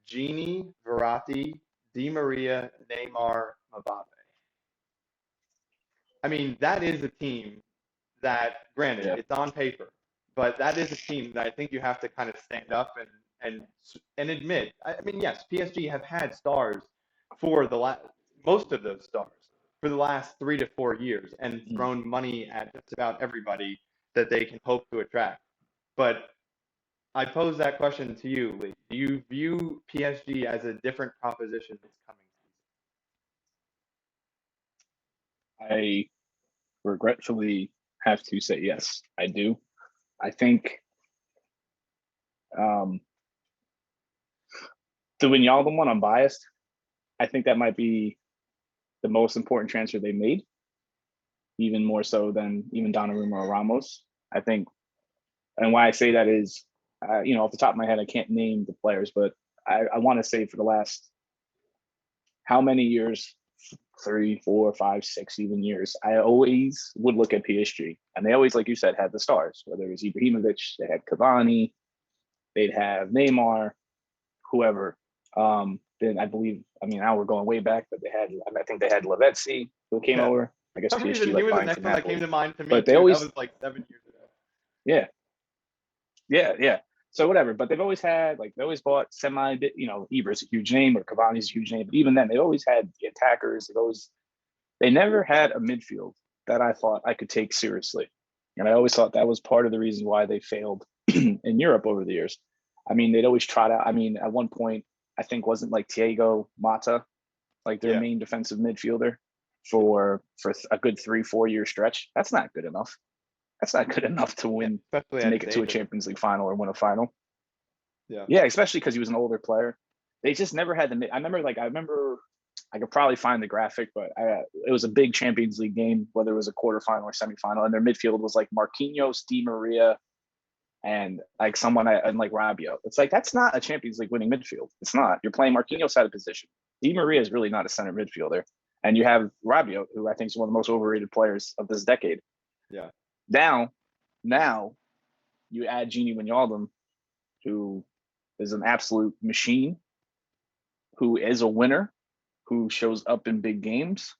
Gini, Verratti, Di Maria, Neymar, Mbappe. I mean, that is a team that, granted, Yeah. it's on paper, but that is a team that I think you have to kind of stand up and admit. I mean, yes, PSG have had stars for most of those stars for the last 3 to 4 years and Mhm. thrown money at just about everybody that they can hope to attract. But I pose that question to you, Lee. Do you view PSG as a different proposition this coming I regretfully have to say yes. I do. I think um, the Wijnaldum one. I'm biased. I think that might be the most important transfer they made, even more so than even Donnarumma or Ramos. I think, and why I say that is, off the top of my head, I can't name the players, but I want to say for the last how many years, 3, 4, 5, 6, even years, I always would look at PSG, and they always, like you said, had the stars. Whether it was Ibrahimovic, they had Cavani, they'd have Neymar, whoever. Then I believe, I mean, now we're going way back, but I think they had Lavezzi who came Yeah. over. I guess For some PSG reason, he like was the buying next from one that came Napoli, to mind to me but they too. That always, was like 7 years ago. yeah, yeah. So whatever, but they've always had like they always bought semi. You know, Iber's a huge name or Cavani's a huge name, but even then, they always had the attackers. They never had a midfield that I thought I could take seriously, and I always thought that was part of the reason why they failed in Europe over the years. I mean, they'd always trot out. I mean, at one point, I think wasn't like Thiago Mata like their Yeah. main defensive midfielder for a good 3-4 year stretch. That's not good enough. That's not good enough to Yeah. win Especially to at make his it to a age. Champions League final or win a final. Yeah. Yeah, especially because he was an older player. They just never had the. I remember I could probably find the graphic, but it was a big Champions League game, whether it was a quarterfinal or semifinal, and their midfield was like Marquinhos, Di Maria, and like someone and like Rabiot. It's like that's not a Champions League winning midfield. It's not. You're playing Marquinhos out of position. Di Maria is really not a center midfielder, and you have Rabiot, who I think is one of the most overrated players of this decade. Yeah. Now you add Gini Wijnaldum, who is an absolute machine, who is a winner, who shows up in big games.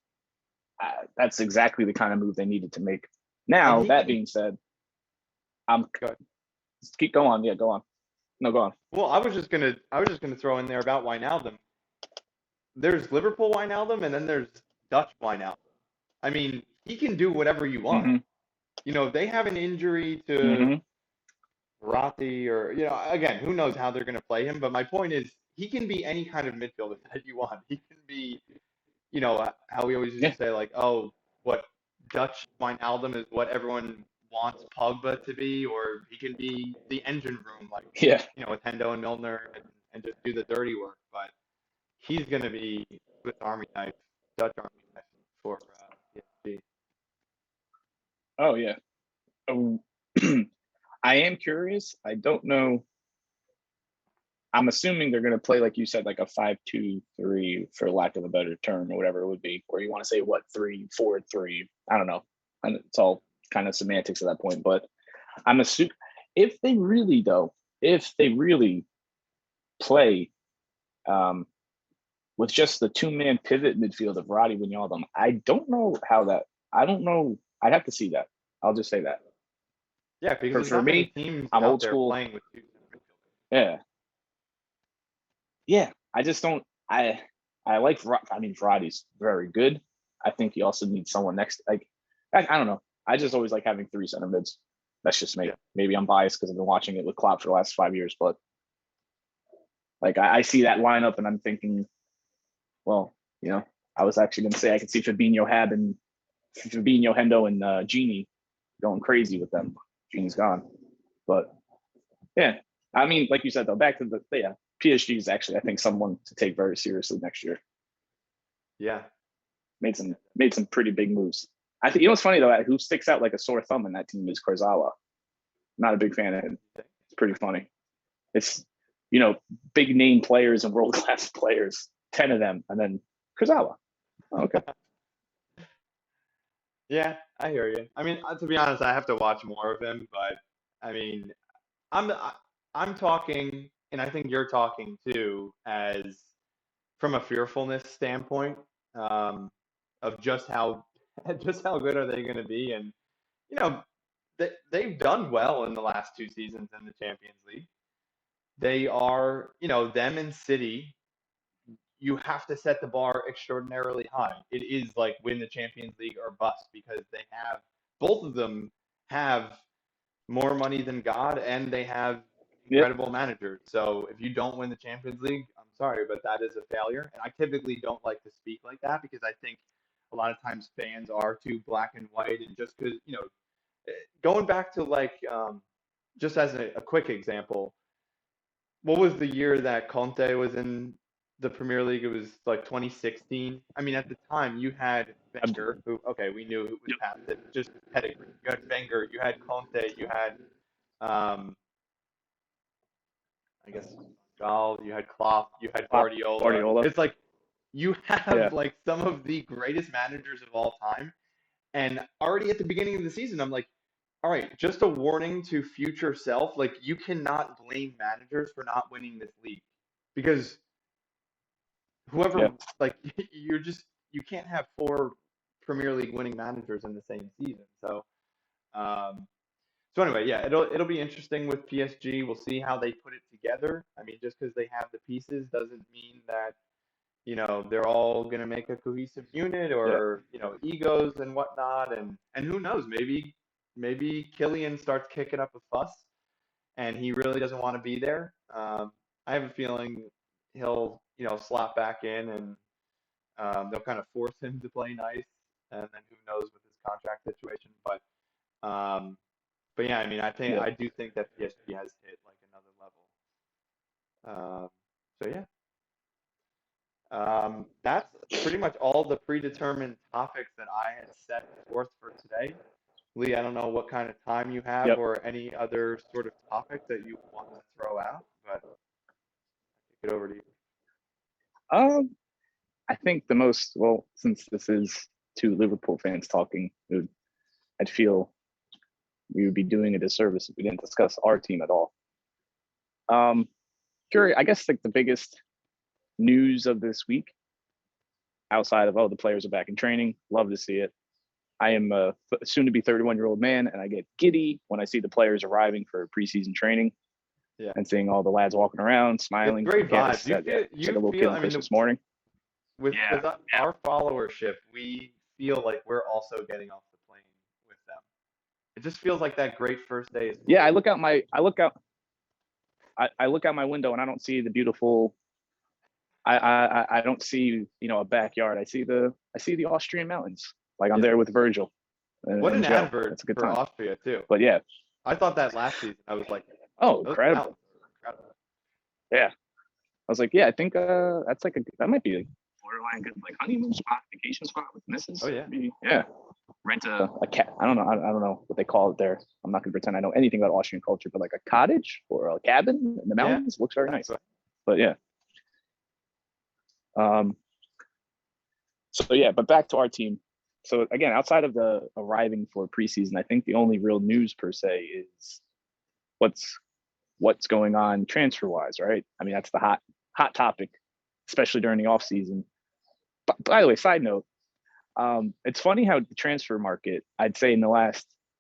That's exactly the kind of move they needed to make. And Now he that can being said, I'm go ahead. keep going on. Yeah, go on. No, go on. Well, I was just gonna throw in there about Wijnaldum. There's Liverpool Wijnaldum, and then there's Dutch Wijnaldum. I mean, he can do whatever you want. Mm-hmm. If they have an injury to Mm-hmm. Verratti or, again, who knows how they're going to play him. But my point is, he can be any kind of midfielder that you want. He can be, how we always used to Yeah. say, like, oh, what Dutch Wijnaldum is what everyone wants Pogba to be, or he can be the engine room, like, Yeah. with Hendo and Milner and just do the dirty work. But he's going to be Swiss Army knife, Dutch Army knife for PSG. Oh yeah. Um, I am curious. I don't know. I'm assuming they're going to play like you said, like a 5-2-3, for lack of a better term, or whatever it would be. Or you want to say what 3-4-3? I don't know. And it's all kind of semantics at that point. But I'm assuming if they really play um, with just the 2-man pivot midfield of Roddy Wijnaldum, I don't know how that. I don't know. I'd have to see that. I'll just say that. Yeah, because For there's for not many me, teams I'm out old there school. playing with two center midfielders. Yeah, yeah. I just don't. I like. I mean, Roddy's very good. I think he also needs someone next. Like, I don't know. I just always like having 3 center mids. That's just me. Yeah. Maybe I'm biased because I've been watching it with Klopp for the last 5 years, but like I see that lineup and I'm thinking, well, I was actually going to say I could see Fabinho, Hendo, and Genie going crazy with them. Genie's gone, but yeah, I mean, like you said though, back to PSG is actually I think someone to take very seriously next year. Yeah. Made some pretty big moves. I think what's funny though, who sticks out like a sore thumb in that team is Kurzawa. Not a big fan of him. It's pretty funny. It's big name players and world class players, 10 of them, and then Kurzawa. Oh, okay. Yeah, I hear you. I mean, to be honest, I have to watch more of him, but I mean, I'm I- I'm talking, and I think you're talking too, as from a fearfulness standpoint, um, of just how just how good are they going to be, and you know, they've done well in the last 2 seasons in the Champions League. They are, them and City. You have to set the bar extraordinarily high. It is like win the Champions League or bust because both of them have more money than God and they have Yep. incredible managers. So if you don't win the Champions League, I'm sorry, but that is a failure. And I typically don't like to speak like that because I think a lot of times fans are too black and white. And just because, going back to just as a quick example, what was the year that Conte was in the Premier League? It was like 2016. I mean, at the time, you had Wenger, who, okay, we knew it was past it, just pedigree. You had Wenger, you had Conte, you had, um, I guess, Gal, you had Klopp, you had Guardiola. Guardiola. It's like you Yeah. have like some of the greatest managers of all time. And already at the beginning of the season, I'm like, all right, just a warning to future self. Like, you cannot blame managers for not winning this league because whoever Yeah. like you can't have four Premier League winning managers in the same season. Um, so anyway, yeah, it'll be interesting with PSG. We'll see how they put it together. I mean, just because they have the pieces doesn't mean that they're all going to make a cohesive unit Yeah. or, egos and whatnot. And who knows, maybe Killian starts kicking up a fuss and he really doesn't want to be there. I have a feeling he'll, slot back in and they'll kind of force him to play nice. And then who knows with his contract situation. Um, but yeah, I mean, Yeah. I do think that PSG has hit like another level. So yeah. That's pretty much all the predetermined topics that I had set forth for today. Lee, I don't know what kind of time you have Yep. or any other sort of topic that you want to throw out, but I'll kick it over to you. Um, I think the most, well, since this is two Liverpool fans talking, I'd feel we would be doing a disservice if we didn't discuss our team at all. Curious, I guess like the biggest news of this week, outside of the players are back in training, love to see it. I am a soon to be 31-year-old man, and I get giddy when I see the players arriving for preseason training Yeah, and seeing all the lads walking around, it's smiling from great vibes. campus. It's like a little kid on I mean, Christmas morning. with Yeah, with our followership, we feel like we're also getting off the plane with them. It just feels like that great first day of yeah. school. I look out my window and I don't see the beautiful. I don't see a backyard. I see the Austrian mountains. Like I'm Yeah. there with Virgil What and an Joe. advert It's a good for time. Austria too. But yeah, I thought that last season. I was like, oh, those incredible. mountains are incredible. Yeah, I was like, yeah, I think that's that might be a borderline good like honeymoon spot, vacation spot with Mrs. Oh yeah. Maybe, yeah. Rent a cat. I don't know. I don't know what they call it there. I'm not gonna pretend I know anything about Austrian culture, but like a cottage or a cabin in the Yeah. mountains looks very nice. Right. But yeah. So yeah, but back to our team. So again, outside of the arriving for preseason, I think the only real news per se is what's going on transfer wise, right? I mean, that's the hot topic, especially during the off season. But by the way, side note, it's funny how the transfer market, I'd say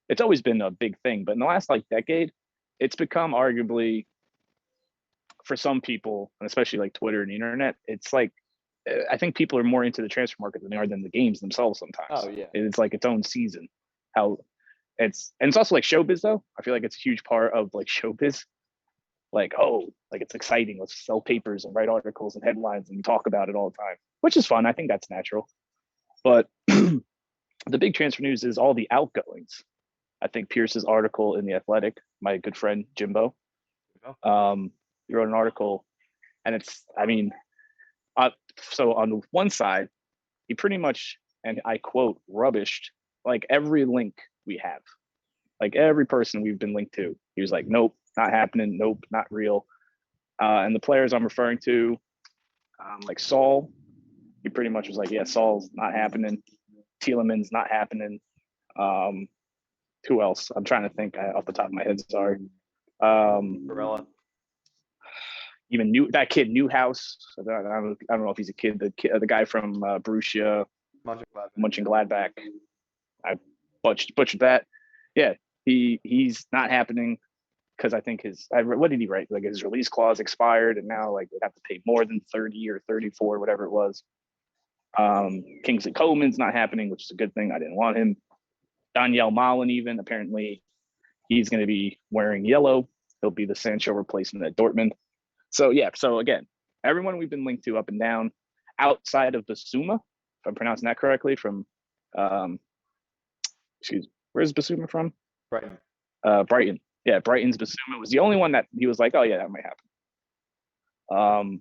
it's always been a big thing, but in the last like decade, it's become arguably for some people, and especially like Twitter and the internet, it's like I think people are more into the transfer market than they are than the games themselves sometimes. Oh yeah. It's like its own season. It's also like showbiz though. I feel like it's a huge part of like showbiz. Like, like it's exciting. Let's sell papers and write articles and headlines and talk about it all the time, which is fun. I think that's natural. But the big transfer news is all the outgoings. I think Pierce's article in The Athletic, my good friend Jimbo, he wrote an article, and so on the one side, he pretty much, and I quote, rubbished like every link we have, like every person we've been linked to. He was like, nope, not happening. Nope, not real. And the players I'm referring to, like Saul, he pretty much was like, yeah, Saul's not happening. Tielemann's not happening. Who else? I'm trying to think off the top of my head. Sorry. Barella. Even that kid Newhouse. I don't know if he's a kid. The guy from Borussia Mönchengladbach. I butchered that. Yeah, he's not happening because I think what did he write? Like his release clause expired, and now like they'd have to pay more than 30 or 34, whatever it was. Kingsley Coman's not happening, which is a good thing. I didn't want him. Daniel Malen, even apparently, he's going to be wearing yellow. He'll be the Sancho replacement at Dortmund. So yeah, so again, everyone we've been linked to up and down, outside of Basuma, if I'm pronouncing that correctly, from where's Basuma from? Brighton. Brighton. Yeah, Brighton's Basuma was the only one that he was like, oh yeah, that might happen.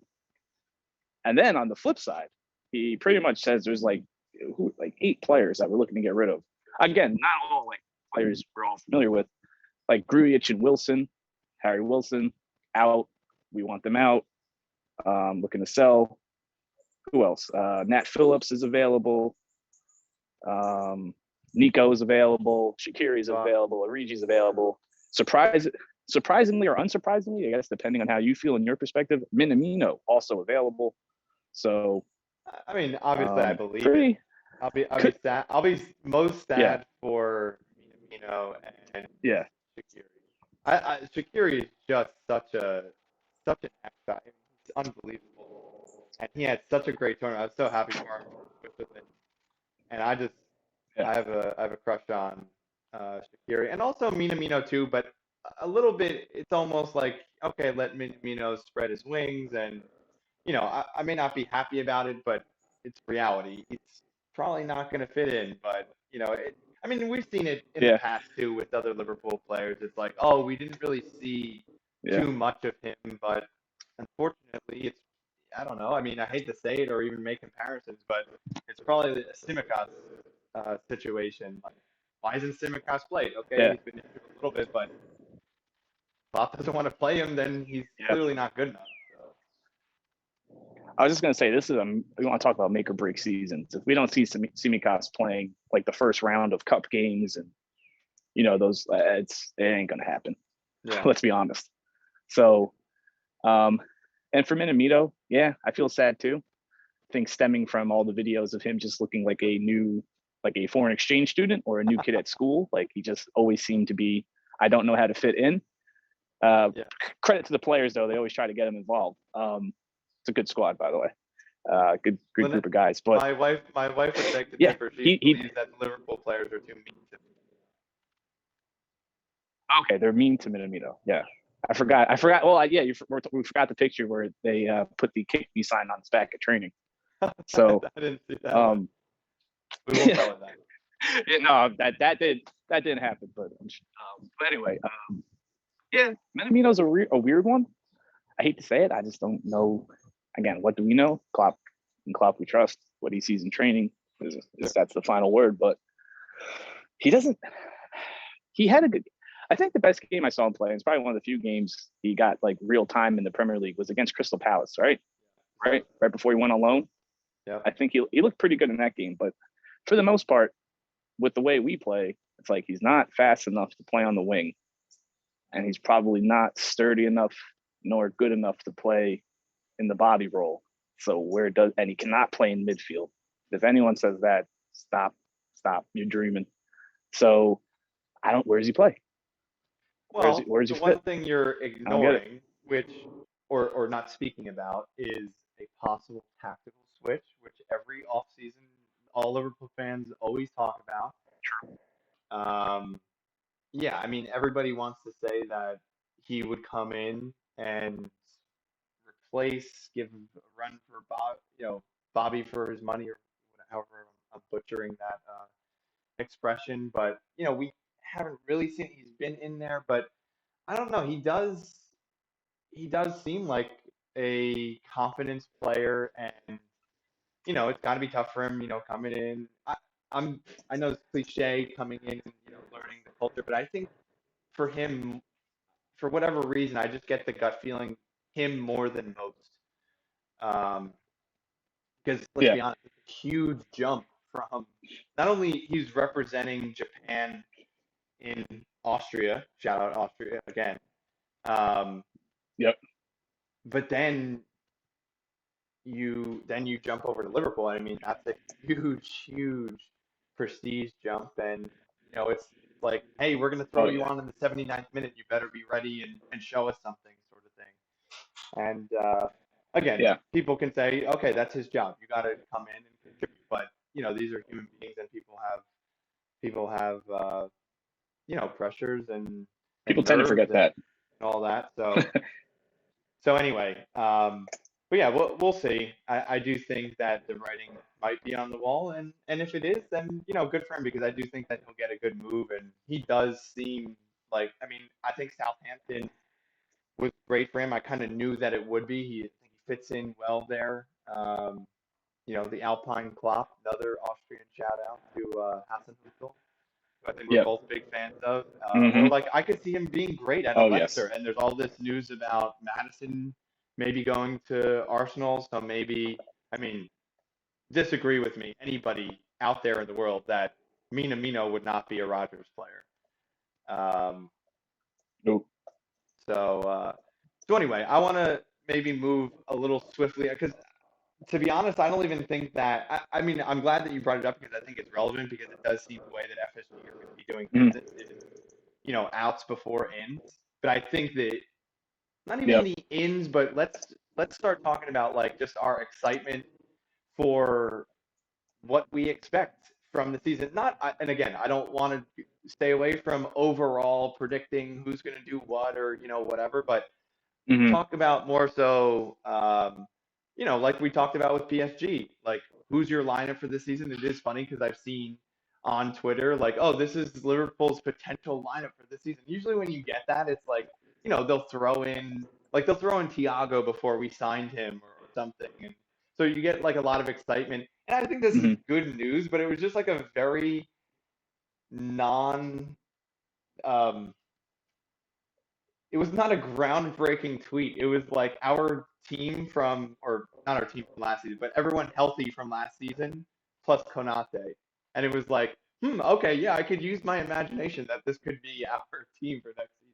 And then on the flip side, he pretty much says there's like 8 players that we're looking to get rid of. Again, not all like players we're all familiar with, like Grujic and Wilson, Harry Wilson, out. We want them out. Looking to sell. Who else? Nat Phillips is available. Nico is available. Shaqiri is available. Origi's available. Surprisingly or unsurprisingly, I guess depending on how you feel in your perspective, Minamino also available. So I mean, obviously, I believe it. pretty I'll be could sad. I'll be most yeah sad for Minamino and yeah Shaqiri. Shaqiri is just such an X guy. He's unbelievable, and he had such a great tournament. I was so happy for him with it, and yeah I have a crush on Shaqiri and also Minamino too. But a little bit, it's almost like okay, let Minamino spread his wings and I may not be happy about it, but it's reality. It's probably not going to fit in, but I mean, we've seen it in the yeah past too with other Liverpool players. It's like, oh, we didn't really see yeah too much of him, but unfortunately, I don't know. I mean, I hate to say it or even make comparisons, but it's probably a Simicast situation. Like, why isn't Simicast played? Okay, yeah he's been injured a little bit, but Klopp doesn't want to play him, then he's yeah. clearly not good enough. So, I was just gonna say this is we want to talk about make or break seasons. If we don't see Simicast playing like the first round of cup games and those, it ain't gonna happen. yeah. Let's be honest. So, um, and for Minamino, yeah, I feel sad too. I think stemming from all the videos of him just looking like a foreign exchange student or a new kid at school, like he just always seemed to be. I don't know how to fit in. Uh, Yeah. Credit to the players though; they always try to get him involved. It's a good squad, by the way. Good Lynette, group of guys. But my wife would beg to yeah, differ. She he believes that the Liverpool players are too mean to me. okay. They're mean to Minamino. Yeah, I forgot. Well, yeah, we forgot the picture where they put the kick me sign on his back at training. So, I didn't see that, but um, we won't tell her that. no, that didn't happen. But anyway, yeah, Minamino's a weird one. I hate to say it. I just don't know. Again, what do we know? Klopp we trust. What he sees in training is Sure. that's the final word. But he doesn't. He had a good. I think the best game I saw him play, and it's probably one of the few games he got like real time in the Premier League, was against Crystal Palace, right? Right before he went on loan. Yeah. I think he looked pretty good in that game. But for the most part, with the way we play, it's like he's not fast enough to play on the wing, and he's probably not sturdy enough nor good enough to play in the body role. So and he cannot play in midfield. If anyone says that, stop, you're dreaming. So where does he play? Well, Where does the he one fit? thing you're I don't get it. ignoring, which or not speaking about, is a possible tactical switch, which every offseason all Liverpool fans always talk about. Um, yeah, I mean everybody wants to say that he would come in and give a run for Bobby for his money, or however I'm butchering that expression. But we haven't really seen he's been in there, but I don't know. He does seem like a confidence player, and it's got to be tough for him, coming in. I'm I know it's cliche coming in and learning the culture, but I think for him, for whatever reason, I just get the gut feeling him more than most. Um, because let's Yeah, be honest, it's a huge jump from not only he's representing Japan in Austria, shout out Austria again, um, yep, but then you jump over to Liverpool. I mean, that's a huge prestige jump, and it's like, hey, we're gonna throw oh you yeah, on in the 79th minute. You better be ready and show us something, sort of thing. And again, yeah, people can say, okay, that's his job. You got to come in and contribute. But these are human beings, and people have pressures people and tend to nerves forget that. and all that. So anyway, but yeah, we'll see. I do think that the writing might be on the wall, and if it is, then good for him because I do think that he'll get a good move, and he does seem like. I mean, I think Southampton was great for him. I kind of knew that it would be. I think he fits in well there. The Alpine Klopp, another Austrian shout out to Hassan Hutel, who I think we're Yep. both big fans of. Or Mm-hmm. like I could see him being great at a Oh Leicester, yes. and there's all this news about Madison maybe going to Arsenal. So maybe, I mean, disagree with me. Anybody out there in the world that Minamino would not be a Rodgers player. Um, Nope. so anyway, I want to maybe move a little swiftly because to be honest, I don't even think that. I mean, I'm glad that you brought it up because I think it's relevant because it does seem the way that FSG are going to be doing Mhm. business is, outs before ins. But I think that not even Yep. the ins, but let's start talking about like just our excitement for what we expect from the season. Not, and again, I don't want to stay away from overall predicting who's going to do what or whatever, but Hmm. talk about more so, like we talked about with PSG, like who's your lineup for this season? It is funny because I've seen on Twitter like, oh, this is Liverpool's potential lineup for this season. Usually when you get that, it's like, they'll throw in Thiago before we signed him or something, and so you get like a lot of excitement. And I think this is Hmm. good news, but it was just like a very non um it was not a groundbreaking tweet. It was like our team from, or not our team from last season, but everyone healthy from last season plus Konate. And it was like, okay, yeah, I could use my imagination that this could be our team for next season.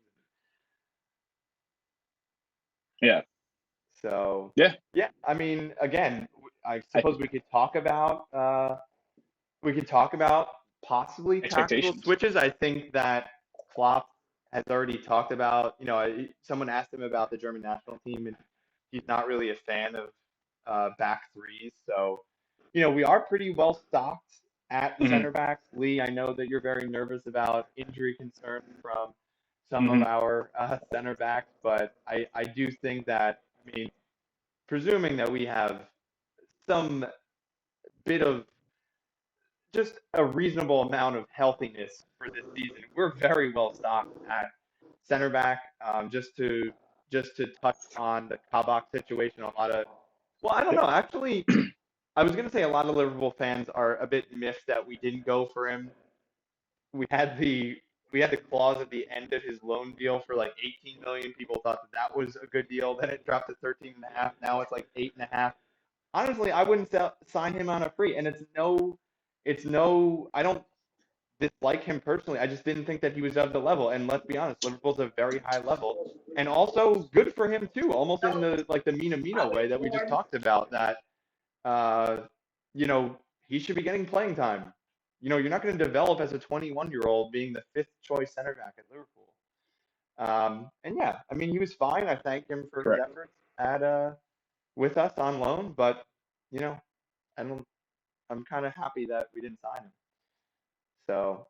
Yeah. So, Yeah. yeah, I mean, again, I I suppose we could talk about possibly tactical expectations. switches. I think that Klopp has already talked about, someone asked him about the German national team, and he's not really a fan of back threes. So, we are pretty well stocked at Hmm. center back. Lee, I know that you're very nervous about injury concerns from some of Hmm. our center backs, but I do think that, I mean, presuming that we have some bit of just a reasonable amount of healthiness for this season. We're very well stocked at center back. Just to touch on the Kabak situation, well, I don't Yep. know. Actually, I was gonna say a lot of Liverpool fans are a bit miffed that we didn't go for him. We had the we had the clause at the end of his loan deal for like 18 million. People thought that was a good deal. Then it dropped to 13 and a half. Now it's like 8.5. Honestly, I wouldn't sign him on a free, and it's no. I don't dislike him personally. I just didn't think that he was of the level. And let's be honest, Liverpool's a very high level, and also good for him too. Almost in the Minamino way that we just talked about. That uh, you know, he should be getting playing time. You're not going to develop as a 21-year-old being the fifth choice center back at Liverpool. And yeah, I mean, he was fine. I thank him for his Correct. efforts at with us on loan, but you know, I don't. I'm kind of happy that we didn't sign him. So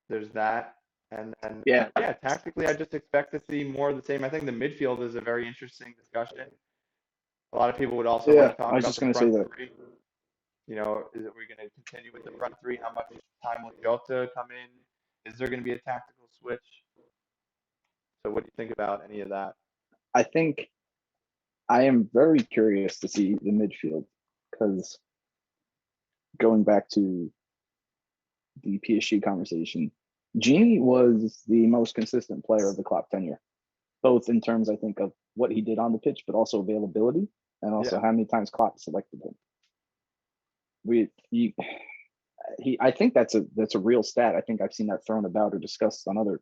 there's that. And then, Yeah. yeah, tactically, I just expect to see more of the same. I think the midfield is a very interesting discussion. A lot of people would also want Yeah. to I talk was about just the gonna say front that. three. Is it we're going to continue with the front three? How much time will Jota come in? Is there going to be a tactical switch? So, what do you think about any of that? I think I am very curious to see the midfield because going back to the PSG conversation, Genie was the most consistent player of the Klopp tenure, both in terms, I think, of what he did on the pitch, but also availability and also Yeah, how many times Klopp selected him. We he I think that's a real stat. I think I've seen that thrown about or discussed on other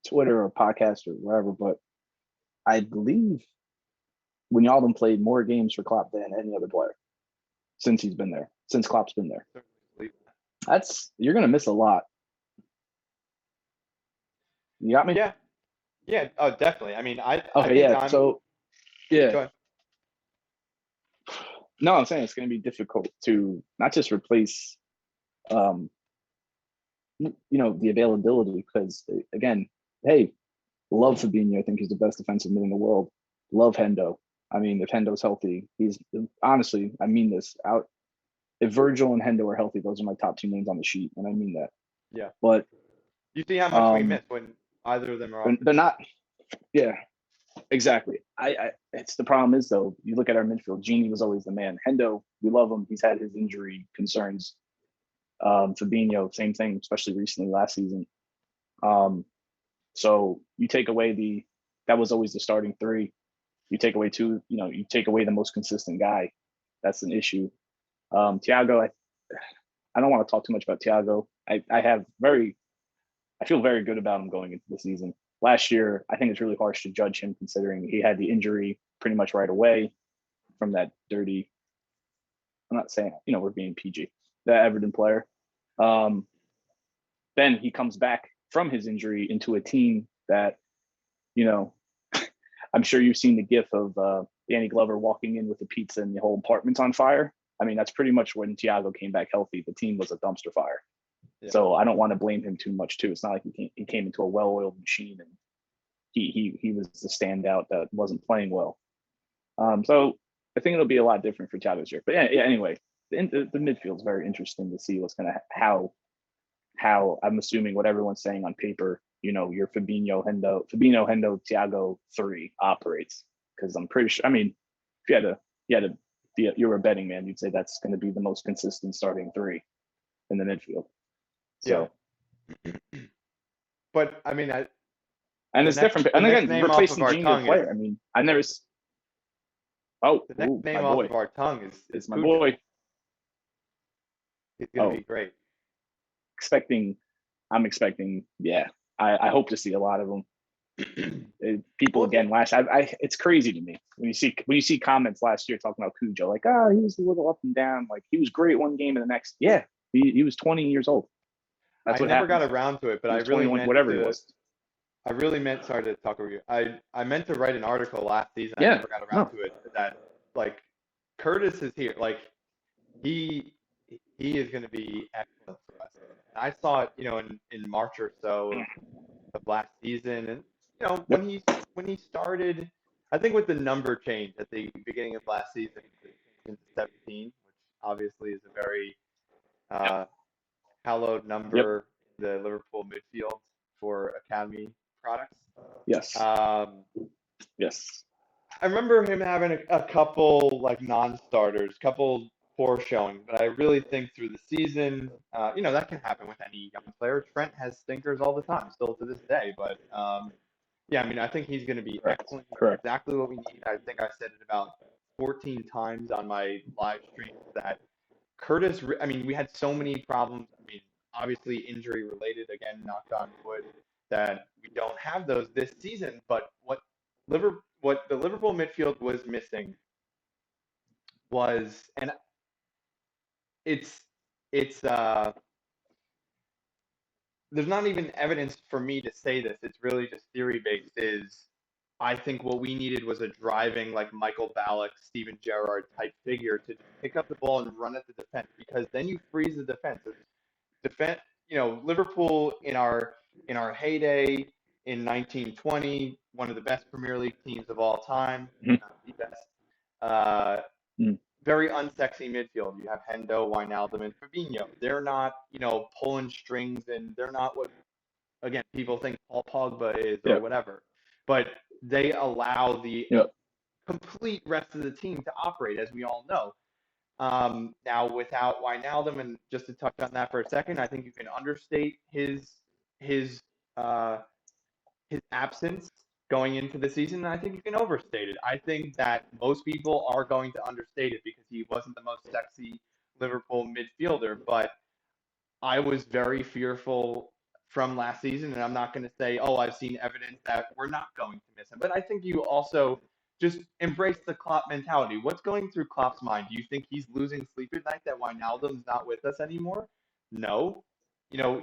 Twitter or podcasts or wherever, but I believe Wijnaldum played more games for Klopp than any other player since he's been there, since Klopp's been there. certainly believe that. That's you're gonna miss a lot. You got me? Yeah, yeah, oh, definitely. I mean, I Okay, think yeah. I'm. So yeah, Go ahead. no, I'm saying it's gonna be difficult to not just replace um the availability because again, hey, love Fabinho. I think he's the best defensive mid in the world. Love Hendo. I mean, if Hendo's healthy, he's honestly, I mean this out. If Virgil and Hendo are healthy, those are my top two names on the sheet, and I mean that. Yeah, But you see how much we um, miss when either of them are off the but pitch. not yeah, exactly. I it's the problem is though, you look at our midfield, Genie was always the man. Hendo, we love him. He's had his injury concerns. Fabinho, same thing, especially recently last season. Um, so you take away that was always the starting three. You take away two, you take away the most consistent guy. That's an issue. Thiago, I don't want to talk too much about Thiago. I feel very good about him going into the season. Last year, I think it's really harsh to judge him considering he had the injury pretty much right away from that dirty I'm not saying, we're being PG. The Everton player. Um, then he comes back from his injury into a team that, you know, I'm sure you've seen the gif of Danny Glover walking in with a pizza and the whole apartment's on fire. I mean, that's pretty much when Thiago came back healthy. The team was a dumpster fire. Yeah. So I don't want to blame him too much too. It's not like he came into a well-oiled machine and he was the standout that wasn't playing well. So I think it'll be a lot different for Thiago this year. But yeah, anyway, the midfield is very interesting to see what's going to how I'm assuming what everyone's saying on paper, your Fabinho, Hendo, Thiago 3 operates, because I'm pretty sure. I mean, if you were a betting man, you'd say that's going to be the most consistent starting 3 in the midfield. So, yeah. But I mean, and it's different. And again, replacing Gino player. I mean, I never. Oh, the next name off of our tongue is my boy. He's going to be great. I'm expecting. Yeah, I hope to see a lot of them. People again last. It's crazy to me when you see comments last year talking about Cujo, like, he was a little up and down, like he was great one game and the next. Yeah, he was 20 years old. That's what happened. I never got around to it, but I really meant whatever he was. I really meant. Sorry to talk over you. I meant to write an article last season. Yeah, I never got around to it. That like Curtis is here. Like he is going to be excellent for us. I saw it, in March or so of last season, and when he started, I think with the number change at the beginning of last season into 17, which obviously is a very hallowed number, the Liverpool midfield for academy products. Yes. Yes. I remember him having a couple like non-starters, couple poor showing, but I really think through the season, that can happen with any young player. Trent has stinkers all the time, still to this day, but yeah, I mean, I think he's going to be excellent. Correct. Exactly what we need. I think I said it about 14 times on my live stream that Curtis. I mean, we had so many problems. I mean, obviously injury related. Again, knocked on wood that we don't have those this season. But what the Liverpool midfield was missing was, and it's there's not even evidence for me to say this. It's really just theory based. I think what we needed was a driving, like Michael Ballack, Steven Gerrard type figure to pick up the ball and run at the defense, because then you freeze the defense. Liverpool in our heyday in 1920, one of the best Premier League teams of all time, not the best. Very unsexy midfield. You have Hendo, Wijnaldum, and Fabinho. They're not, pulling strings, and they're not what, again, people think Paul Pogba is or whatever. But they allow the complete rest of the team to operate, as we all know. Now, without Wijnaldum, and just to touch on that for a second, I think you can understate his absence going into the season, and I think you can overstate it. I think that most people are going to understate it because he wasn't the most sexy Liverpool midfielder, but I was very fearful from last season, and I'm not going to say, I've seen evidence that we're not going to miss him. But I think you also just embrace the Klopp mentality. What's going through Klopp's mind? Do you think he's losing sleep at night that Wijnaldum's not with us anymore? No.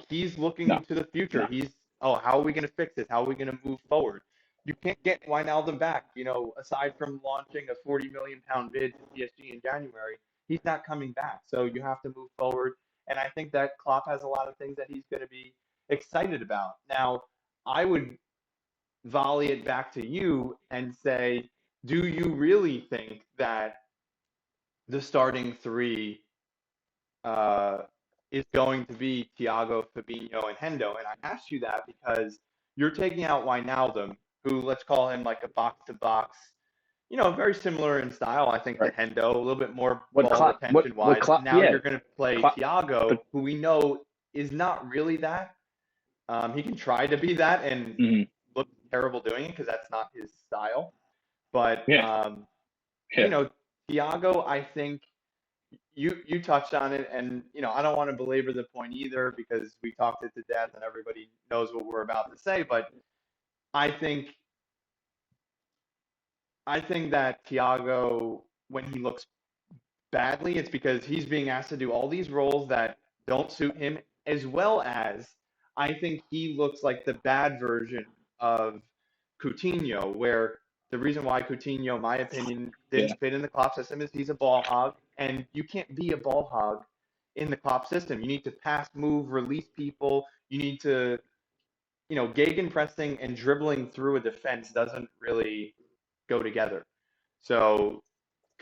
He's looking to the future. No. He's, how are we going to fix this? How are we going to move forward? You can't get Wijnaldum back. Aside from launching a £40 million bid to PSG in January, he's not coming back. So you have to move forward. And I think that Klopp has a lot of things that he's going to be excited about. Now, I would volley it back to you and say, do you really think that the starting 3 is going to be Thiago, Fabinho, and Hendo? And I asked you that because you're taking out Wijnaldum, who, let's call him like a box-to-box, very similar in style, I think, to Hendo, a little bit more ball retention-wise. Now you're going to play Thiago, who we know is not really that. He can try to be that and look terrible doing it because that's not his style. But, Thiago, I think you touched on it, and, I don't want to belabor the point either because we talked it to death and everybody knows what we're about to say, but I think that Thiago, when he looks badly, it's because he's being asked to do all these roles that don't suit him, as well as I think he looks like the bad version of Coutinho, where the reason why Coutinho, in my opinion, Yeah, didn't fit in the Klopp system is he's a ball hog, and you can't be a ball hog in the Klopp system. You need to pass, move, release people. You need to, gegenpressing and dribbling through a defense doesn't really go together. So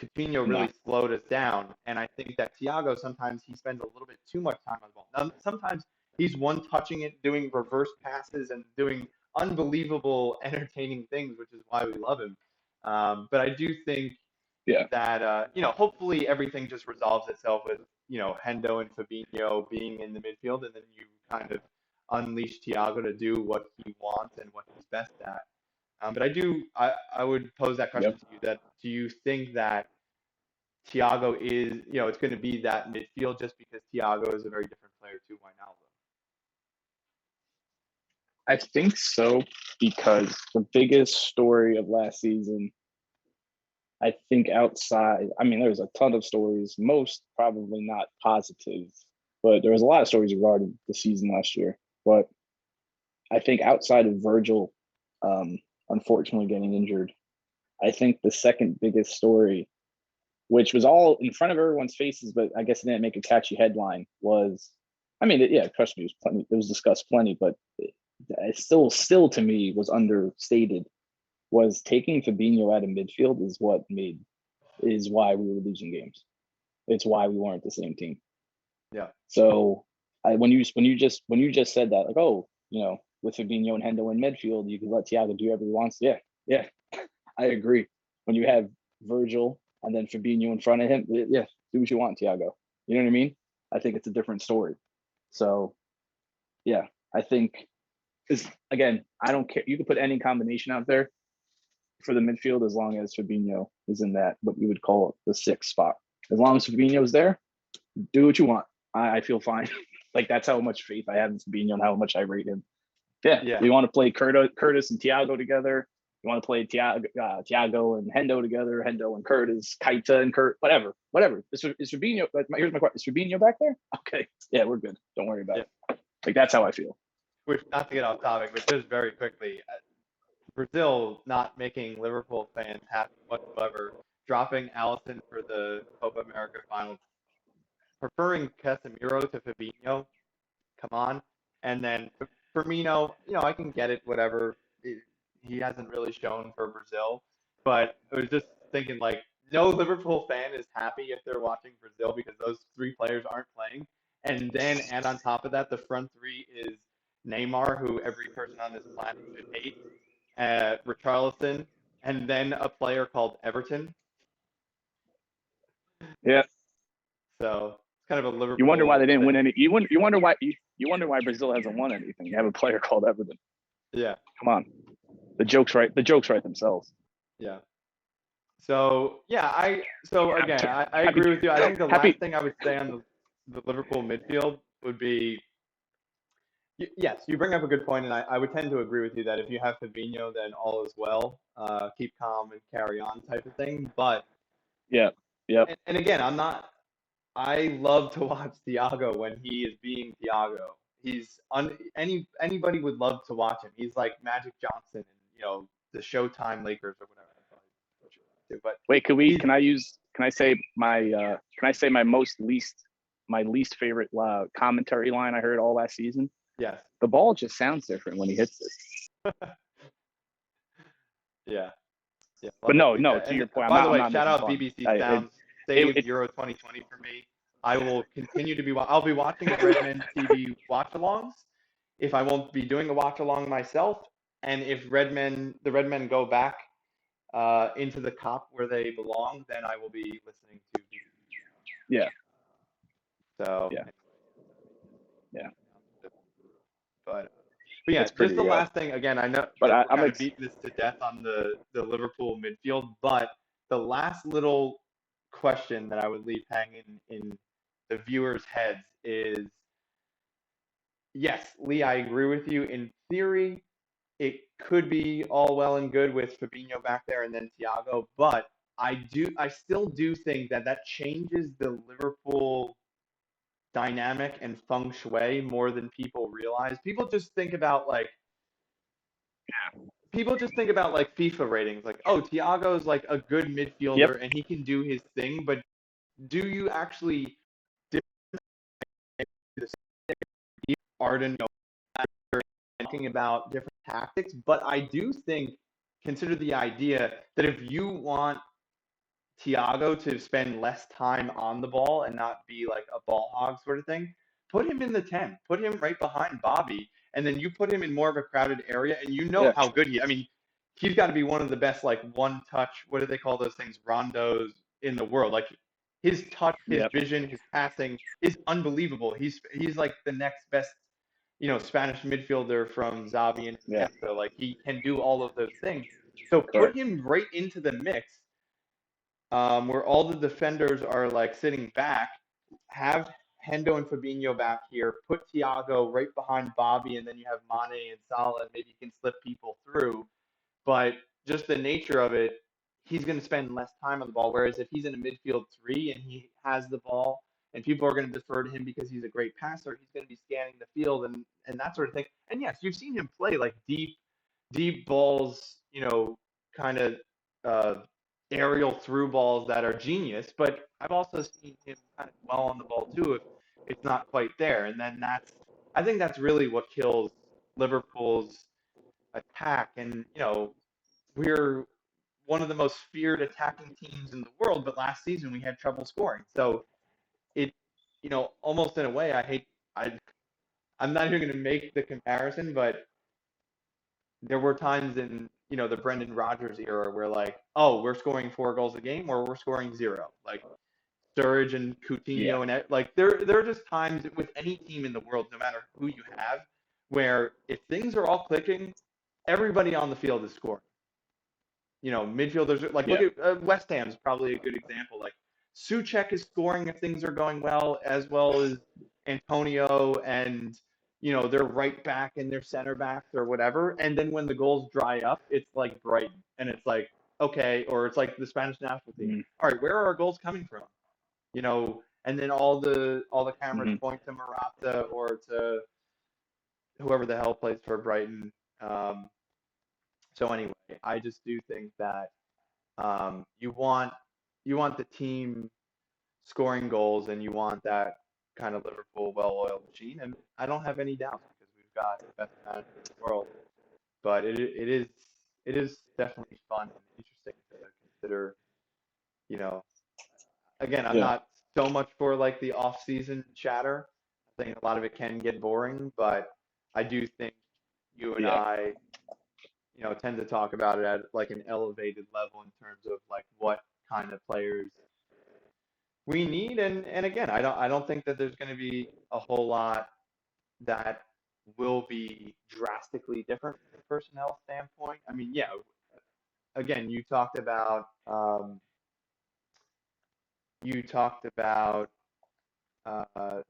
Coutinho no, really slowed us down, and I think that Thiago sometimes he spends a little bit too much time on the ball. Now, sometimes he's one touching it, doing reverse passes, and doing unbelievable, entertaining things, which is why we love him. But I do think yeah, that hopefully everything just resolves itself with Hendo and Fabinho being in the midfield, and then you kind of unleash Thiago to do what he wants and what he's best at. But I would pose that question yep. to you: that do you think that Thiago is, it's going to be that midfield just because Thiago is a very different player to Wijnaldum? I think so because the biggest story of last season, I think outside, I mean, there's a ton of stories, most probably not positive, but there was a lot of stories regarding the season last year. But I think outside of Virgil, unfortunately getting injured, I think the second biggest story, which was all in front of everyone's faces, but I guess it didn't make a catchy headline, was, I mean, yeah, trust me, it was discussed plenty, but it still to me was understated. Was taking Fabinho out of midfield is why we were losing games. It's why we weren't the same team. Yeah. So when you just said that, like, oh, with Fabinho and Hendo in midfield, you can let Thiago do whatever he wants. Yeah, yeah, I agree. When you have Virgil and then Fabinho in front of him, yeah, do what you want, Thiago. You know what I mean? I think it's a different story. So yeah, I think because again, I don't care. You can put any combination out there for the midfield as long as Fabinho is in that what you would call the sixth spot. As long as Fabinho's there, do what you want. I feel fine. Like that's how much faith I have in Fabinho and how much I rate him. Yeah, Yeah. we want to play Curtis and Thiago together. You want to play Thiago and Hendo together, Hendo and Curtis, Kaita and Kurt, whatever. Is Fabinho? Here's my question: is Fabinho back there? Okay, yeah, we're good. Don't worry about it. Like that's how I feel. Which, not to get off topic, but just very quickly, Brazil not making Liverpool fans happy whatsoever, dropping Allison for the Copa America final, preferring Casemiro to Fabinho. Come on. And then Firmino, I can get it, whatever. He hasn't really shown for Brazil, but I was just thinking, like, no Liverpool fan is happy if they're watching Brazil because those three players aren't playing. And then add on top of that, the front three is Neymar, who every person on this planet should hate, Richarlison, and then a player called Everton. Yeah, So it's kind of a you wonder why Liverpool they didn't win thing. any. You wonder why Brazil hasn't won anything. You have a player called Everton. Yeah, Come on, the jokes right. The jokes right themselves. yeah. So yeah, so again, I Happy, agree with you. I think the last happy. thing I would say on the Liverpool midfield would be yes, you bring up a good point, and I would tend to agree with you that if you have Fabinho, then all is well. Keep calm and carry on type of thing. But Yeah, yep. and again, I'm not. I love to watch Thiago when he is being Thiago. Anybody would love to watch him. He's like Magic Johnson and the Showtime Lakers or whatever. But Wait, he's can I say my my least favorite commentary line I heard all last season? yes, The ball just sounds different when he hits it. yeah. Yeah, But love to no, see no, that. to And your point, by the I'm way, not shout making out fun. BBC Sounds, saved Euro 2020 for me. I will continue to be. I'll be watching the Redmen TV watch-alongs. If I won't be doing a watch-along myself, and if the Redmen go back into the COP where they belong, then I will be listening to BBC Yeah, Sounds. So, yeah, yeah. but but yeah, It's just pretty the real. last thing. Again, I know But that we're I'm kind of beating this to death on the Liverpool midfield, but the last little question that I would leave hanging in the viewers' heads is, yes, Lee, I agree with you. In theory, it could be all well and good with Fabinho back there and then Thiago, but I still do think that that changes the Liverpool dynamic and feng shui more than people realize. People just think about like FIFA ratings, like, oh, Thiago's like a good Yep. midfielder and he can do his thing, but do you actually Arden thinking about different tactics? But I do think consider the idea that if you want Thiago to spend less time on the ball and not be like a ball hog sort of thing, put him in the 10, put him right behind Bobby, and then you put him in more of a crowded area, and you know Yeah. how good I mean, he's got to be one of the best, like, one touch, what do they call those things, rondos in the world. Like, his touch, his Yep. vision, his passing is unbelievable. He's like the next best, Spanish midfielder from Xavi and Yeah. Iniesta. Like, he can do all of those things. So put Correct. him right into the mix, where all the defenders are like sitting back, have Hendo and Fabinho back here, put Thiago right behind Bobby, and then you have Mane and Salah, and maybe you can slip people through. But just the nature of it, he's going to spend less time on the ball. Whereas if he's in a midfield three and he has the ball, and people are going to defer to him because he's a great passer, he's going to be scanning the field and that sort of thing. And yes, you've seen him play like deep balls, kind of uh, aerial through balls that are genius. But I've also seen him kind of dwell on the ball too if it's not quite there. And then I think that's really what kills Liverpool's attack. And we're one of the most feared attacking teams in the world, but last season we had trouble scoring. So it, almost in a way, I I'm not even going to make the comparison, but there were times in the Brendan Rodgers era where like, oh, we're scoring 4 goals a game, or we're scoring zero. Like Sturridge and Yeah. Coutinho and like there are just times with any team in the world, no matter who you have, where if things are all clicking, everybody on the field is scoring. Midfielders like look Yeah. at West Ham's probably a good example. Like Suchek is scoring if things are going well, as well as Antonio and their right back and their center backs or whatever. And then when the goals dry up, it's like Brighton, and it's like okay, or it's like the Spanish national team. Mm-hmm. All right, where are our goals coming from? And then all the cameras Mm-hmm. point to Morata or to whoever the hell plays for Brighton. So anyway, I just do think that you want the team scoring goals, and you want that kind of Liverpool well-oiled machine. And I don't have any doubt because we've got the best manager in the world. But it is definitely fun and interesting to consider. You know, again, I'm Yeah. not so much for like the off-season chatter. I think a lot of it can get boring, but I do think you and Yeah. I tend to talk about it at like an elevated level in terms of like what kind of players we need. And again, I don't think that there's going to be a whole lot that will be drastically different from a personnel standpoint. I mean, yeah, again, you talked about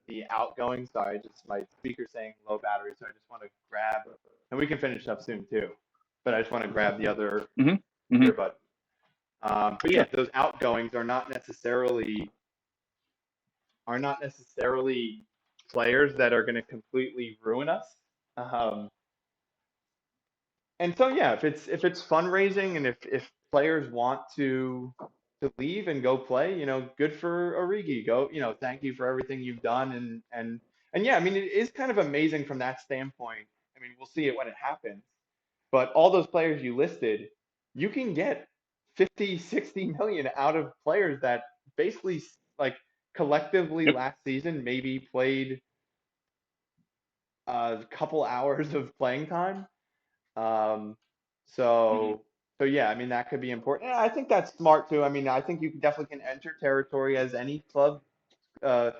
the outgoing. Sorry, just my speaker saying low battery, so I just want to grab, and we can finish up soon too. But I just want to grab the other Mm-hmm. Mm-hmm. earbud. But yeah, Sure. those outgoings are not necessarily players that are going to completely ruin us. Um, and so yeah, if it's fundraising, and if players want to leave and go play, good for Origi. Go, thank you for everything you've done, and yeah, I mean it is kind of amazing from that standpoint. I mean, we'll see it when it happens. But all those players you listed, you can get 50, 60 million out of players that basically like collectively Yep. last season maybe played a couple hours of playing time. Um, Mm-hmm. so yeah, I mean that could be important. Yeah, I think that's smart too. I mean, I think you definitely can enter territory as any club, uh,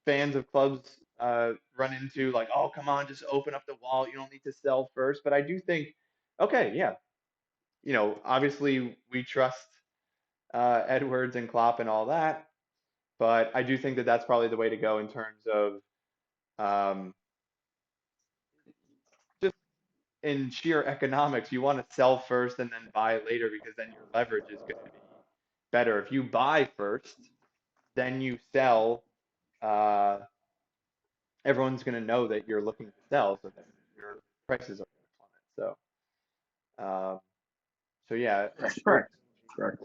fans of clubs run into like, oh come on, just open up the wallet. You don't need to sell first. But I do think, okay, yeah, obviously we trust Edwards and Klopp and all that, but I do think that that's probably the way to go in terms of um, just in sheer economics. You want to sell first and then buy later because then your leverage is going to be better. If you buy first, then you sell. Uh, Everyone's going to know that you're looking to sell, so then your prices are going to plummet. So, so yeah, Correct. Correct.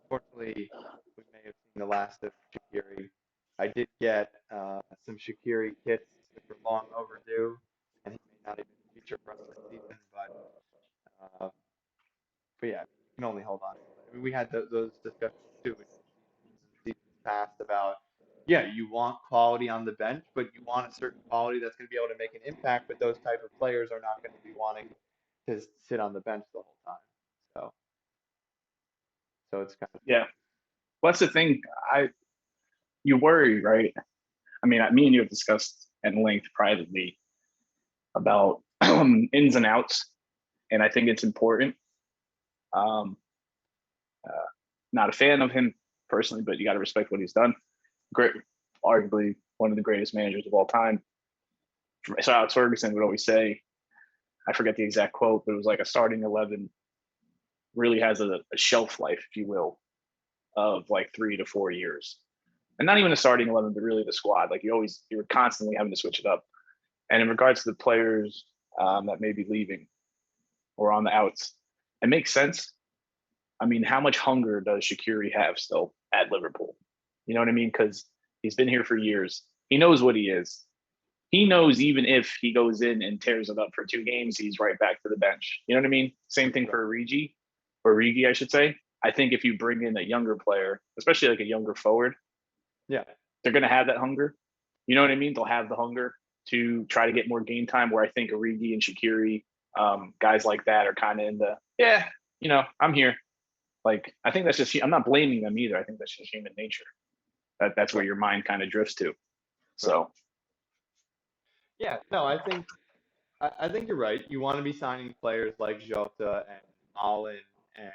unfortunately, we may have seen the last of Shaqiri. I did get some Shaqiri kits that were long overdue, and he may not even feature for us this season. Uh, but yeah, you can only hold on. I mean, we had those discussions too in seasons past about, yeah, you want quality on the bench, but you want a certain quality that's going to be able to make an impact. But those type of players are not going to be wanting to sit on the bench the whole time. So, so it's kind of Yeah. What's the thing? I You worry, right? I mean, me and you have discussed at length privately about ins and outs, and I think it's important. Um, uh, Not a fan of him personally, but you got to respect what he's done. Great, arguably one of the greatest managers of all time. So Alex Ferguson would always say, I forget the exact quote, but it was like a starting 11 really has a shelf life, if you will, of like 3 to 4 years. And not even a starting 11, but really the squad. Like you're constantly having to switch it up. And in regards to the players that may be leaving or on the outs, it makes sense. I mean, how much hunger does Shaqiri have still at Liverpool? You know what I mean? Because he's been here for years. He knows what he is. He knows even if he goes in and tears it up for 2 games, he's right back to the bench. You know what I mean? Same thing for Origi, or Origi, I should say. I think if you bring in a younger player, especially like a younger forward, yeah, they're going to have that hunger. You know what I mean? They'll have the hunger to try to get more game time. Where I think Origi and Shaqiri, guys like that, are kind of in the I'm here. Like I think that's just I'm not blaming them either. I think that's just human nature. That's where right, your mind kind of drifts to. right. So Yeah, no, I think you're right. You want to be signing players like Jota and Allen and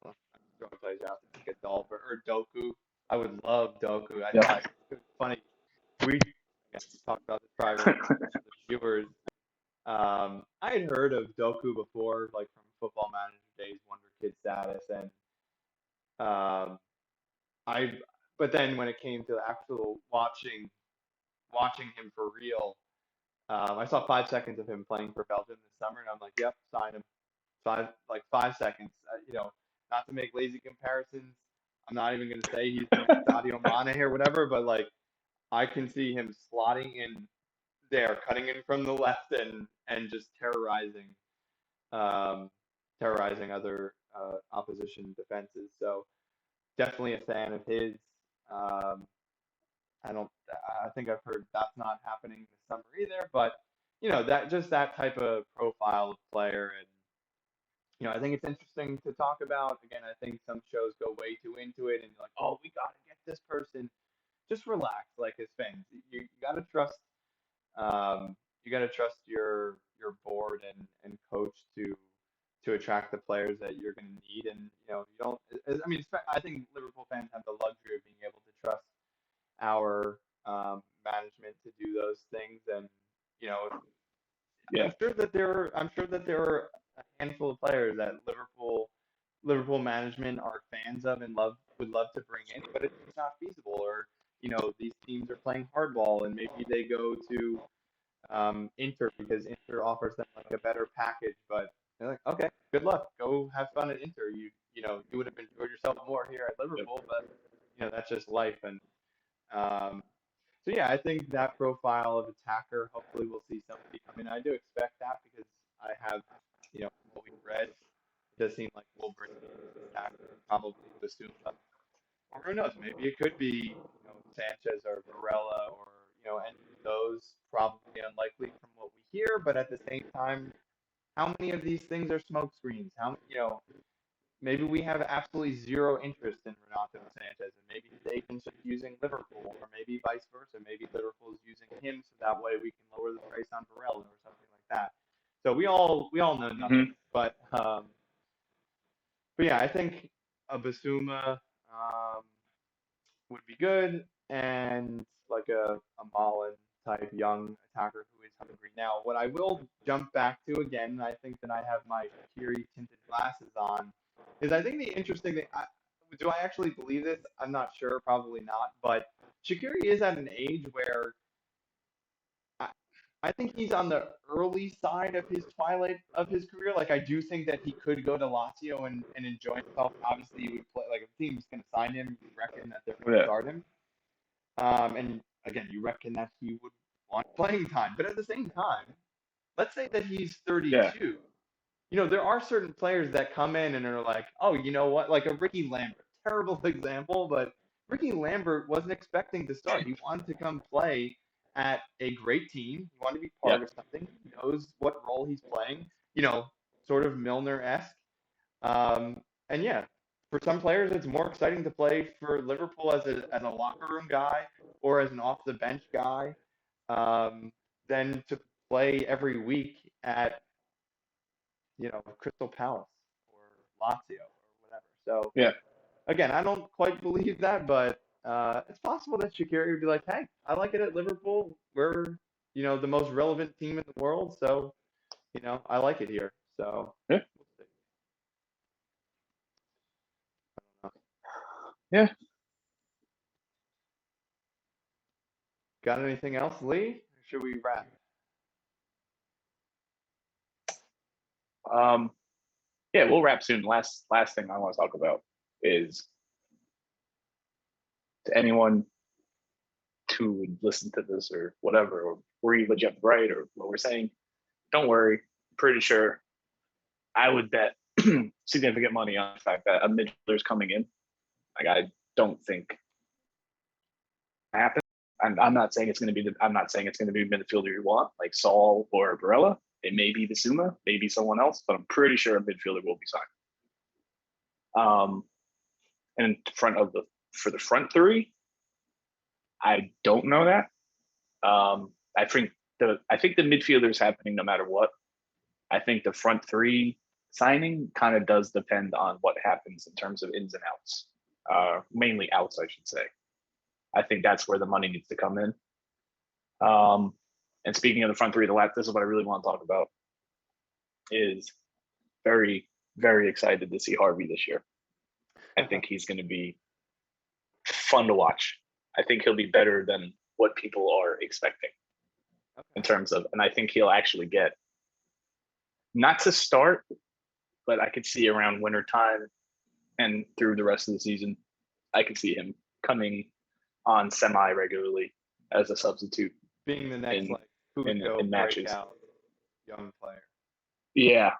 well, I'm throwing players out to think Adolfo or Doku. I would love Doku. yeah, It's funny. We again, talked about this privately with the viewers. I had heard of Doku before, like from Football Manager days, Wonder Kid status, and um, I. But then when it came to actual watching him for real, I saw 5 seconds of him playing for Belgium this summer, and I'm like, yep, sign him. 5 seconds. Not to make lazy comparisons. I'm not even going to say he's the next Sadio Mane or whatever, but like I can see him slotting in there, cutting in from the left and just um, terrorizing other opposition defenses. So definitely a fan of his. Um, I don't. I think I've heard that's not happening this summer either. But that just that type of profile of player, and I think it's interesting to talk about. Again, I think some shows go way too into it, and you're like, oh, we gotta get this person. Just relax, like as fans. You gotta trust. Um, you gotta trust your board and coach to attract the players that you're gonna need, and you don't. I mean, I think Liverpool fans have the luxury of being able to trust our management to do those things. And you know, yeah, I'm sure that there are a handful of players that Liverpool management are fans of and would love to bring in, but it's just not feasible. Or these teams are playing hardball, and maybe they go to Inter because Inter offers them like a better package. But they're like, okay, good luck, go have fun at Inter. You would have enjoyed yourself more here at yep, Liverpool, but that's just life. And um, so yeah, I think that profile of attacker, hopefully we'll see somebody come in. I do expect that because I have, from what we've read, it does seem like we'll bring in an attacker, probably Basuma. Or who knows, maybe it could be, Sanchez or Varela or, any of those. Probably unlikely from what we hear, but at the same time, how many of these things are smoke screens? Maybe we have absolutely zero interest in Renato Sanchez, and maybe Satan's just using Liverpool, or maybe vice versa. Maybe Liverpool is using him, so that way we can lower the price on Varela or something like that. So we all know nothing, mm-hmm. but yeah, I think a Basuma would be good, and like a Mullen type young attacker who is hungry. Now, what I will jump back to again, and I think that I have my Shaqiri tinted glasses on, is I think the interesting thing. Do I actually believe this? I'm not sure. Probably not. But Shaqiri is at an age where I, I think he's on the early side of his twilight of his career. Like I do think that he could go to Lazio and enjoy himself. Obviously, he would play like if a team's going to sign him, you reckon that they're going to Yeah, start him. And again, you reckon that he would want playing time. But at the same time, let's say that he's yeah, 32. There are certain players that come in and are like, oh, you know what? Like a Ricky Lambert. Terrible example, but Ricky Lambert wasn't expecting to start. He wanted to come play at a great team. He wanted to be yeah, part of something. He knows what role he's playing, you know, sort of Milner-esque. Um, and yeah, for some players, it's more exciting to play for Liverpool as a locker room guy or as an off the bench guy than to play every week at Crystal Palace or Lazio or whatever. So yeah. again, I don't quite believe that, but it's possible that Shaqiri would be like, "Hey, I like it at Liverpool. We're the most relevant team in the world, so I like it here." So Yeah. we'll see. I don't know. Yeah. Got anything else, Lee? Or should we wrap? Um, yeah, we'll wrap soon. Last thing I want to talk about is to anyone who would listen to this or whatever, or read what Jeff right or what we're saying. Don't worry. Pretty sure I would bet significant money on the fact that a midfielder is coming in. Like I don't think it happen. I'm not saying it's going to be I'm not saying it's going to be the midfielder you want, like Saul or Barella. It may be the Suma, maybe someone else, but I'm pretty sure a midfielder will be signed. And in front of for the front three, I don't know that. I think the midfielder is happening no matter what. I think the front three signing kind of does depend on what happens in terms of ins and outs, mainly outs, I should say. I think that's where the money needs to come in. And speaking of the front three, this is what I really want to talk about. Is very, very excited to see Harvey this year. I think he's going to be fun to watch. I think he'll be better than what people are expecting in terms of, and I think he'll actually get not to start, but I could see around winter time and through the rest of the season, I could see him coming on semi regularly as a substitute Being the next in Pugo matches. breakout young player. Yeah,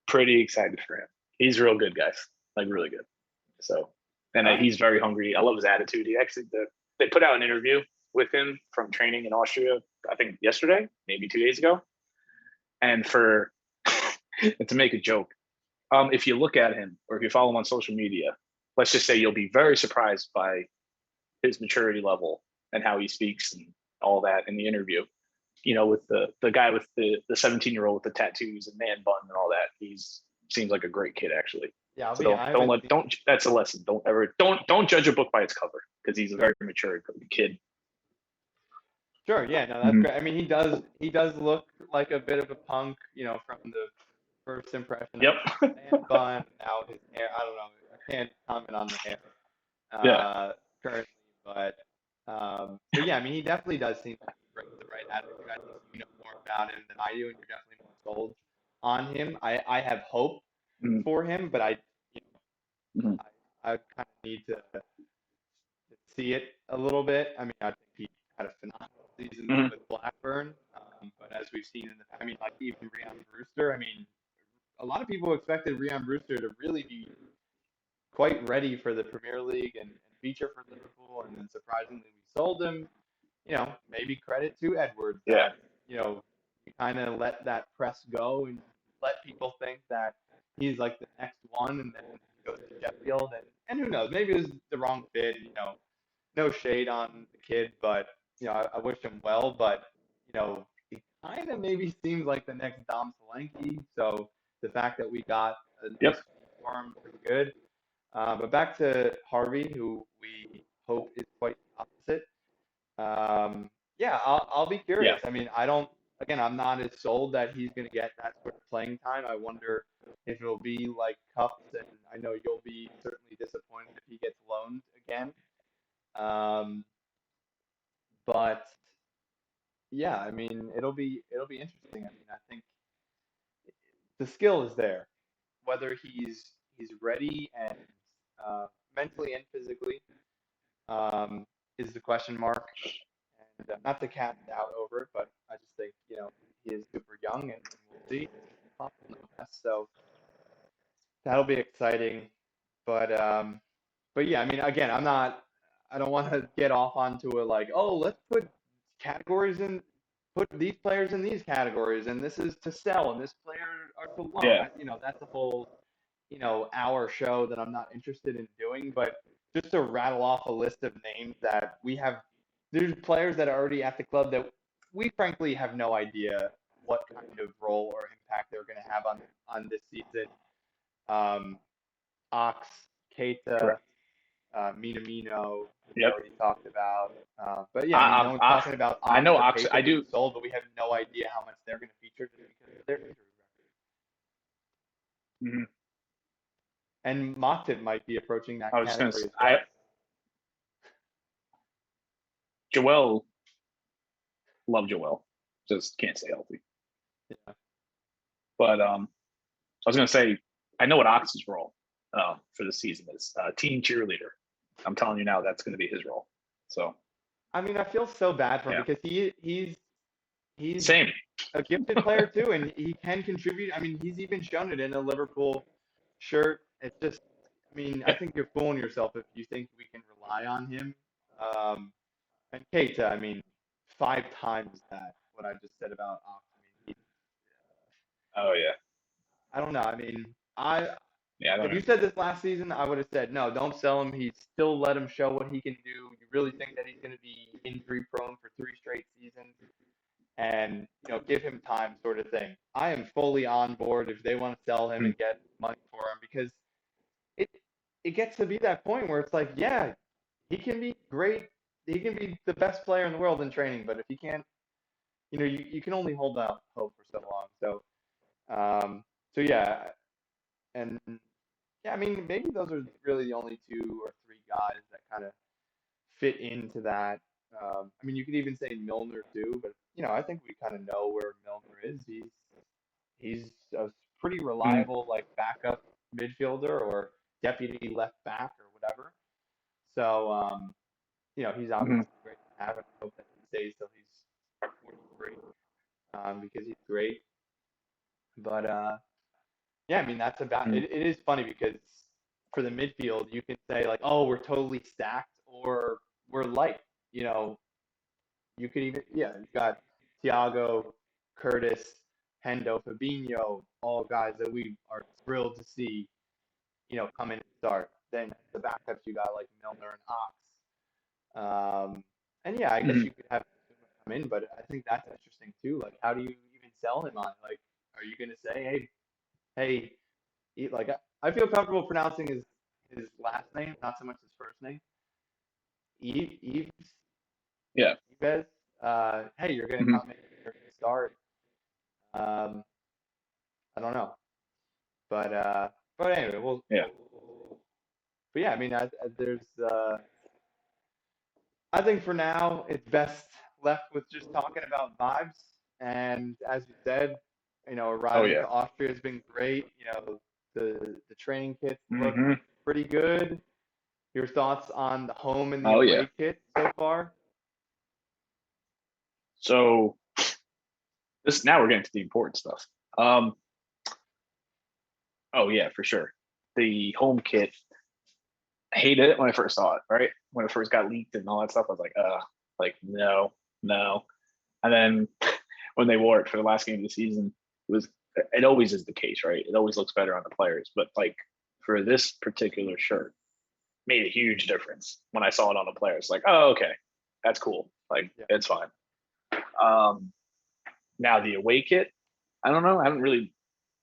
pretty excited for him. He's real good, guys. Like really good. So, and he's very hungry. I love his attitude. He actually they put out an interview with him from training in Austria. I think yesterday, maybe 2 days ago. And for to make a joke, if you look at him or if you follow him on social media, let's just say you'll be very surprised by his maturity level and how he speaks and all that in the interview. With the guy with the 17-year-old with the tattoos and man bun and all that, seems like a great kid actually. Yeah, don't that's a lesson. Don't judge a book by its cover because he's a very mature kid. Sure, yeah, no, that's great. I mean, he does look like a bit of a punk, from the first impression Yep. of man bun. Now his hair, I don't know, I can't comment on the hair Yeah. currently, but yeah, I mean, he definitely does seem like the right attitude. I think you know more about him than I do, and you're definitely more sold on him. I have hope Mhm. for him, but Mhm. I kind of need to see it a little bit. I mean, I think he had a phenomenal season Mhm. with Blackburn, but as we've seen I mean, like even Ryan Brewster. I mean, a lot of people expected Ryan Brewster to really be quite ready for the Premier League and feature for Liverpool, and then surprisingly we sold him. Maybe credit to Edwards Yeah. that you kind of let that press go and let people think that he's like the next one, and then he goes to Sheffield, and who knows, maybe it was the wrong fit. No shade on the kid, but I wish him well. But he kind of maybe seems like the next Dom Solanke. So the fact that we got a Yep. nice for him, pretty good. But back to Harvey, who we hope is quite the opposite. Yeah, I'll be Yeah. curious. I mean, I don't. Again, I'm not as sold that he's going to get that sort of playing time. I wonder if it'll be like Cups, and I know you'll be certainly disappointed if he gets loaned again. Um, but yeah, I mean, it'll be interesting. I mean, I think the skill is there. Whether he's ready and uh, mentally and physically um, is the question mark. And not to cast doubt over it, but I just think he is super young, and we'll see. So that'll be exciting. But but yeah, I mean, again, I don't want to get off onto a like, oh, let's put categories in, put these players in these categories, and this is to sell, and this player are to loan. Yeah. That's a whole hour show that I'm not interested in doing. But just to rattle off a list of names that we have, there's players that are already at the club that we frankly have no idea what kind of role or impact they're going to have on this season. Um, Ox, Keita, Correct. Minamino, we Yep. already talked about. But yeah, I mean, I, no one's I, talking about I Ox know or Ox. I Keita being do. sold, but we have no idea how much they're going to feature just because of their injury record. Mhm. And Motip might be approaching that I was just gonna. category as I well. Joel, love Joel. Just can't stay healthy. Yeah. But I was gonna say, I know what Ox's role for the season is. Team cheerleader. I'm telling you now, that's gonna be his role. So I mean, I feel so bad for him yeah, because he's same. a gifted player too, and he can contribute. I mean, he's even shown it in a Liverpool shirt. It's just, I mean, I Yeah. think you're fooling yourself if you think we can rely on him. And Keita, I mean, 5 times that what I just said about Ox. I mean, Oh yeah. I don't know. I mean, I Yeah. I don't if know. you said this last season, I would have said no, don't sell him. He's still let him show what he can do. You really think that he's going to be injury prone for 3 straight seasons? And give him time, sort of thing. I am fully on board if they want to sell him Mm. and get money for him because it it gets to be that point where it's like, yeah, he can be great. He can be the best player in the world in training, but if he can't, you can only hold out hope for so long. So yeah, and yeah, I mean, maybe those are really the only 2 or 3 guys that kind of fit into that. I mean, you could even say Milner too, but I think we kind of know where Milner is. He's a pretty Mm. reliable like backup midfielder or deputy left back or whatever. So he's Mm-hmm. obviously great to have, and I hope that he stays till he's 43 because he's great. But yeah, I mean that's about Mm. it. It is funny because for the midfield, you can say like, oh, we're totally stacked or we're light. You know, you could even you got Thiago, Curtis, Hendo, Fabinho, all guys that we are thrilled to see, come in and start. Then the backups you got like Milner and Ox. And yeah, I guess Mm. you could have him come in, but I think that's interesting too. Like, how do you even sell him on? Like, are you gonna say, hey, like I feel comfortable pronouncing his last name, not so much his first name. Eves, Yeah. Yves. Hey, you're gonna Mm-hmm. come in, you're gonna start. Um, I don't know, but anyway, Yeah. but yeah, I mean, there's I think for now it's best left with just talking about vibes. And as you said, Oh arriving yeah. to Austria has been great. The training kits look Mm-hmm. pretty good. Your thoughts on the home and the Oh yeah. away kit so far? So this now we're getting to the important stuff. Um. Oh yeah, for sure. The home kit. I hated it when I first saw it. Right when it first got leaked and all that stuff, I was like no, no. And then when they wore it for the last game of the season, it was. It always is the case, right? It always looks better on the players, but like for this particular shirt, made a huge difference when I saw it on the players. Like, oh, okay, that's cool. Like, Yeah. it's fine. Um, Now the away kit, I don't know. I haven't really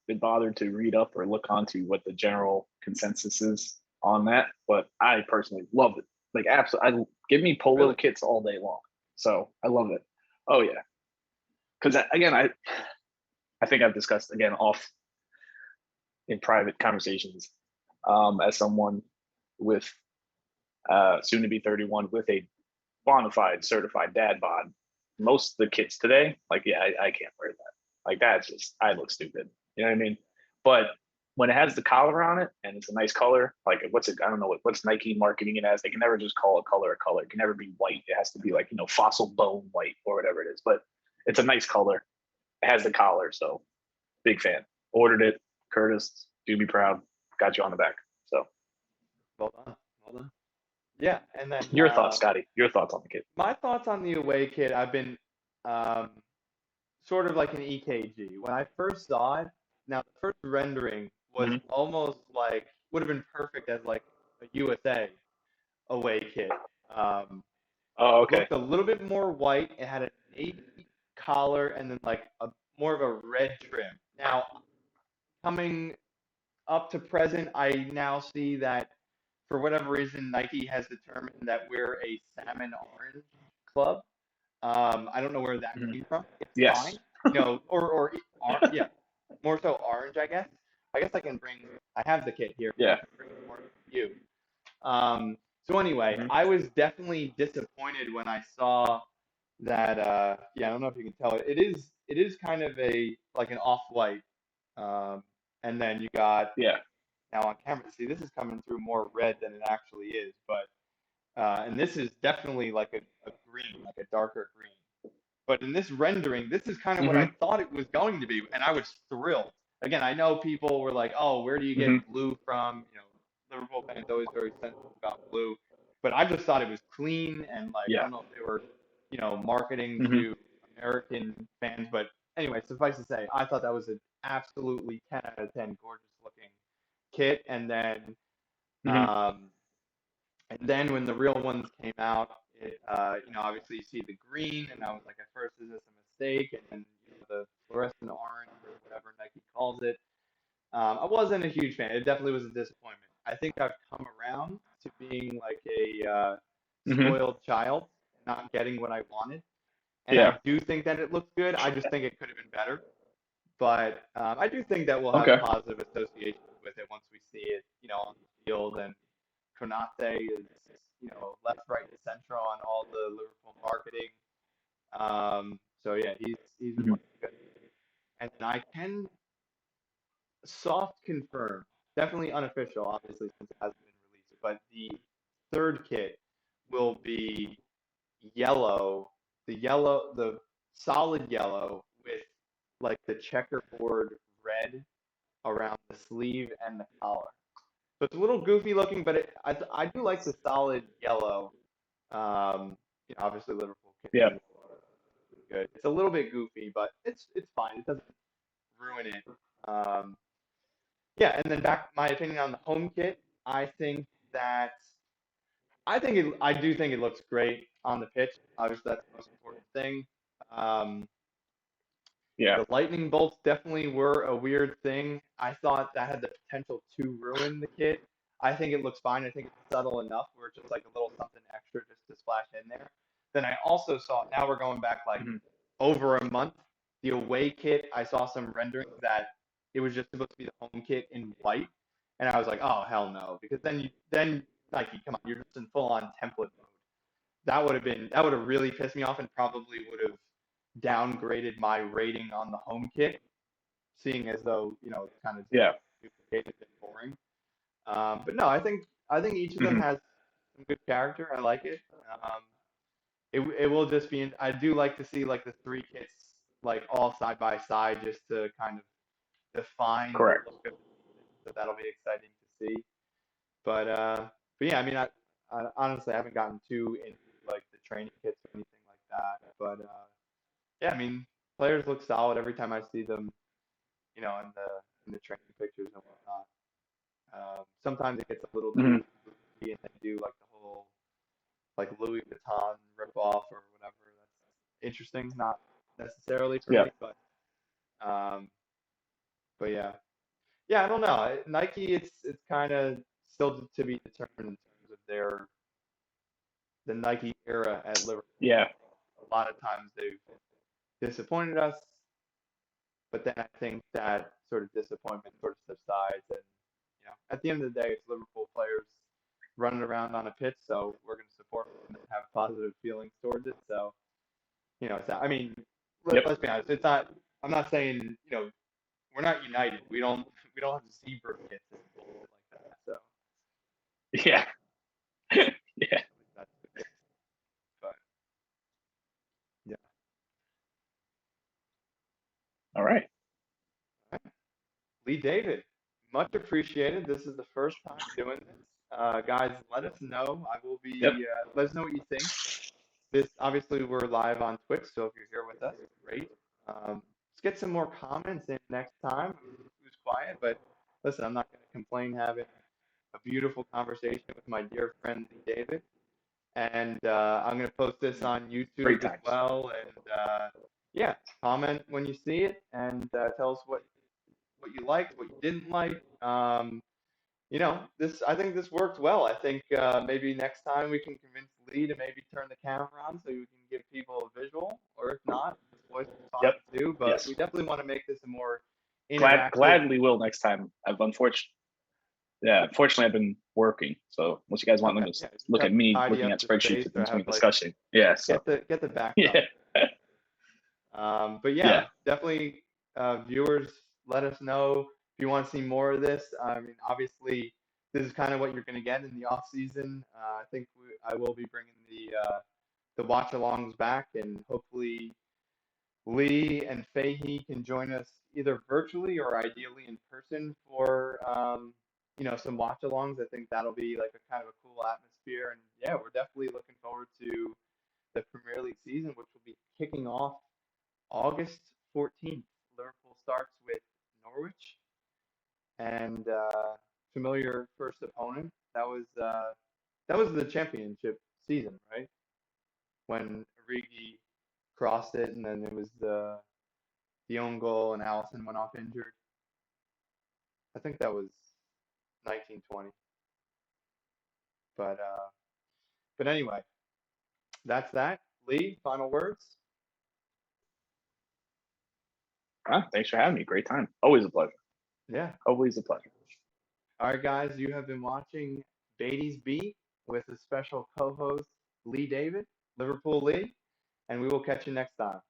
been bothered to read up or look onto what the general consensus is on that, but I personally love it. Like, absolutely, give me polo Really? kits all day long. So I love it. Oh yeah, because again, I think I've discussed again in private conversations, as someone with soon to be 31 with a bona fide certified dad bod. Most of the kids today, like, yeah, I can't wear that. Like, that's just, I look stupid. You know what I mean? But when it has the collar on it and it's a nice color, like, what's it? I don't know what's Nike marketing it as. They can never just call a color a color. It can never be white. It has to be like, fossil bone white or whatever it is. But it's a nice color. It has the collar, so big fan. Ordered it. Curtis, do be proud. Got you on the back. So Well done. Well done. Yeah, and then your thoughts, Scotty. Your thoughts on the kid. my thoughts on the away kit, I've been um, sort of like an EKG. When I first saw it, now the first rendering was Mm-hmm. almost like would have been perfect as like a USA away kit. Um, Oh, it okay. looked a little bit more white. It had a navy collar and then like a more of a red trim. Now coming up to present, I now see that for whatever reason Nike has determined that we're a salmon orange club. I don't know where that Mm-hmm. came from. It's fine, Yes. yeah, more so orange, I guess. I guess I can bring. I have the kit here. Yeah. I can bring it more to you. So anyway, Mm-hmm. I was definitely disappointed when I saw that. Yeah, I don't know if you can tell it. It is kind of a like an off white. Um, and then you got Yeah. now on camera. See, this is coming through more red than it actually is, but and this is definitely like a green, like a darker green. But in this rendering, this is kind of what I Mm-hmm. thought it was going to be, and I was thrilled. Again, I know people were like, "Oh, where do you get Mm-hmm. blue from?" Liverpool fans always very sensitive about blue, but I just thought it was clean and like I Yeah. don't know if they were, marketing Mm-hmm. to American fans, but anyway, suffice to say, I thought that was an absolutely 10 out of 10 gorgeous looking kit, Mm-hmm. um, and then when the real ones came out, obviously you see the green, and I was like, at first, is this a mistake? And then the fluorescent orange or whatever Nike calls it. I wasn't a huge fan. It definitely was a disappointment. I think I've come around to being like a Mm-hmm. spoiled child, not getting what I wanted. And I Yeah. do think that it looks good. I just think it could have been better. But I do think that we'll have Okay. positive associations with it once we see it, on the field. And Konate is, left, right, and center on all the Liverpool marketing. So yeah, he's been Mm-hmm. looking good. And I can soft confirm, definitely unofficial, obviously since it hasn't been released, but the third kit will be yellow, the solid yellow with like the checkerboard red around the sleeve and the collar. So it's a little goofy looking, but I do like the solid yellow. Obviously Liverpool kits Yeah. are good. It's a little bit goofy, but it's fine. It doesn't ruin it. Um, yeah, and then back my opinion on the home kit. I think that I do think it looks great on the pitch. Obviously, that's the most important thing. Um, Yeah. the lightning bolts definitely were a weird thing. I thought that had the potential to ruin the kit. I think it looks fine. I think it's subtle enough where it's just like a little something extra just to splash in there. Then I also saw, now we're going back like Mm-hmm. over a month, the away kit. I saw some renderings that it was just supposed to be the home kit in white. And I was like, oh, hell no. Because then Nike, come on, you're just in full on template mode. That would have really pissed me off and probably would have downgraded my rating on the home kit, seeing as though it's kind of Yeah. duplicated and boring. But no, I think each of them Mm-hmm. has some good character. I like it. Um, it will just be. I do like to see like the three kits like all side by side just to kind of define the Correct. look of the season. So that'll be exciting to see. But yeah, I mean, I honestly haven't gotten too into like the training kits or anything like that. But yeah, I mean, players look solid every time I see them, in the training pictures and whatnot. Sometimes it gets a little Mm-hmm. too goofy and they do like the whole like Louis Vuitton rip off or whatever. That's interesting, not necessarily for Yeah. me, um, but yeah, yeah, I don't know. Nike, it's kind of still to be determined in terms of the Nike era at Liverpool. Yeah. I think a lot of times they've disappointed us, but then I think that sort of disappointment sort of subsides. And at the end of the day, it's Liverpool players running around on a pitch, so we're going to support them and have positive feelings towards it. So it's not, I mean, Yep. let's be honest. It's not. I'm not saying we're not united. We don't have zebra kits and bullshit like that. So Yeah. Yeah. that's the case. But yeah. All right. Lee David, much appreciated. This is the first time doing this. Guys, let us know. I will be. Yep. Let us know what you think. This obviously we're live on Twitch, so if you're here with us, great. Let's get some more comments in next time. It was quiet, but listen, I'm not going to complain having a beautiful conversation with my dear friend Lee David. And I'm going to post this on YouTube as well. And yeah, comment when you see it and tell us what you liked, what you didn't like. I think this worked well. I think maybe next time we can convince Lee to maybe turn the camera on so we can give people a visual, or if not, his voice is fine Yep. too. But Yes. we definitely want to make this a more interactive. Gladly will next time. Unfortunately, I've been working. So unless you guys want them to look at me looking at spreadsheets and continuing discussion, yeah. So get the backup. yeah. But yeah, definitely, viewers, let us know if you want to see more of this. I mean, obviously, this is kind of what you're going to get in the off season. I think I will be bringing the watch-alongs back, and hopefully Lee and Fahey can join us either virtually or ideally in person for some watch-alongs. I think that'll be like a kind of a cool atmosphere, and yeah, we're definitely looking forward to the Premier League season, which will be kicking off August 14th. Liverpool starts with Norwich, and familiar first opponent. That was the championship season, right? When Origi crossed it, and then it was the own goal, and Allison went off injured. I think that was 1920. But anyway, that's that. Lee, final words. Thanks for having me. Great time. Always a pleasure. Yeah. Always a pleasure. All right, guys, you have been watching Beaty's Beat with a special co-host, Lee David, Liverpool Lee, and we will catch you next time.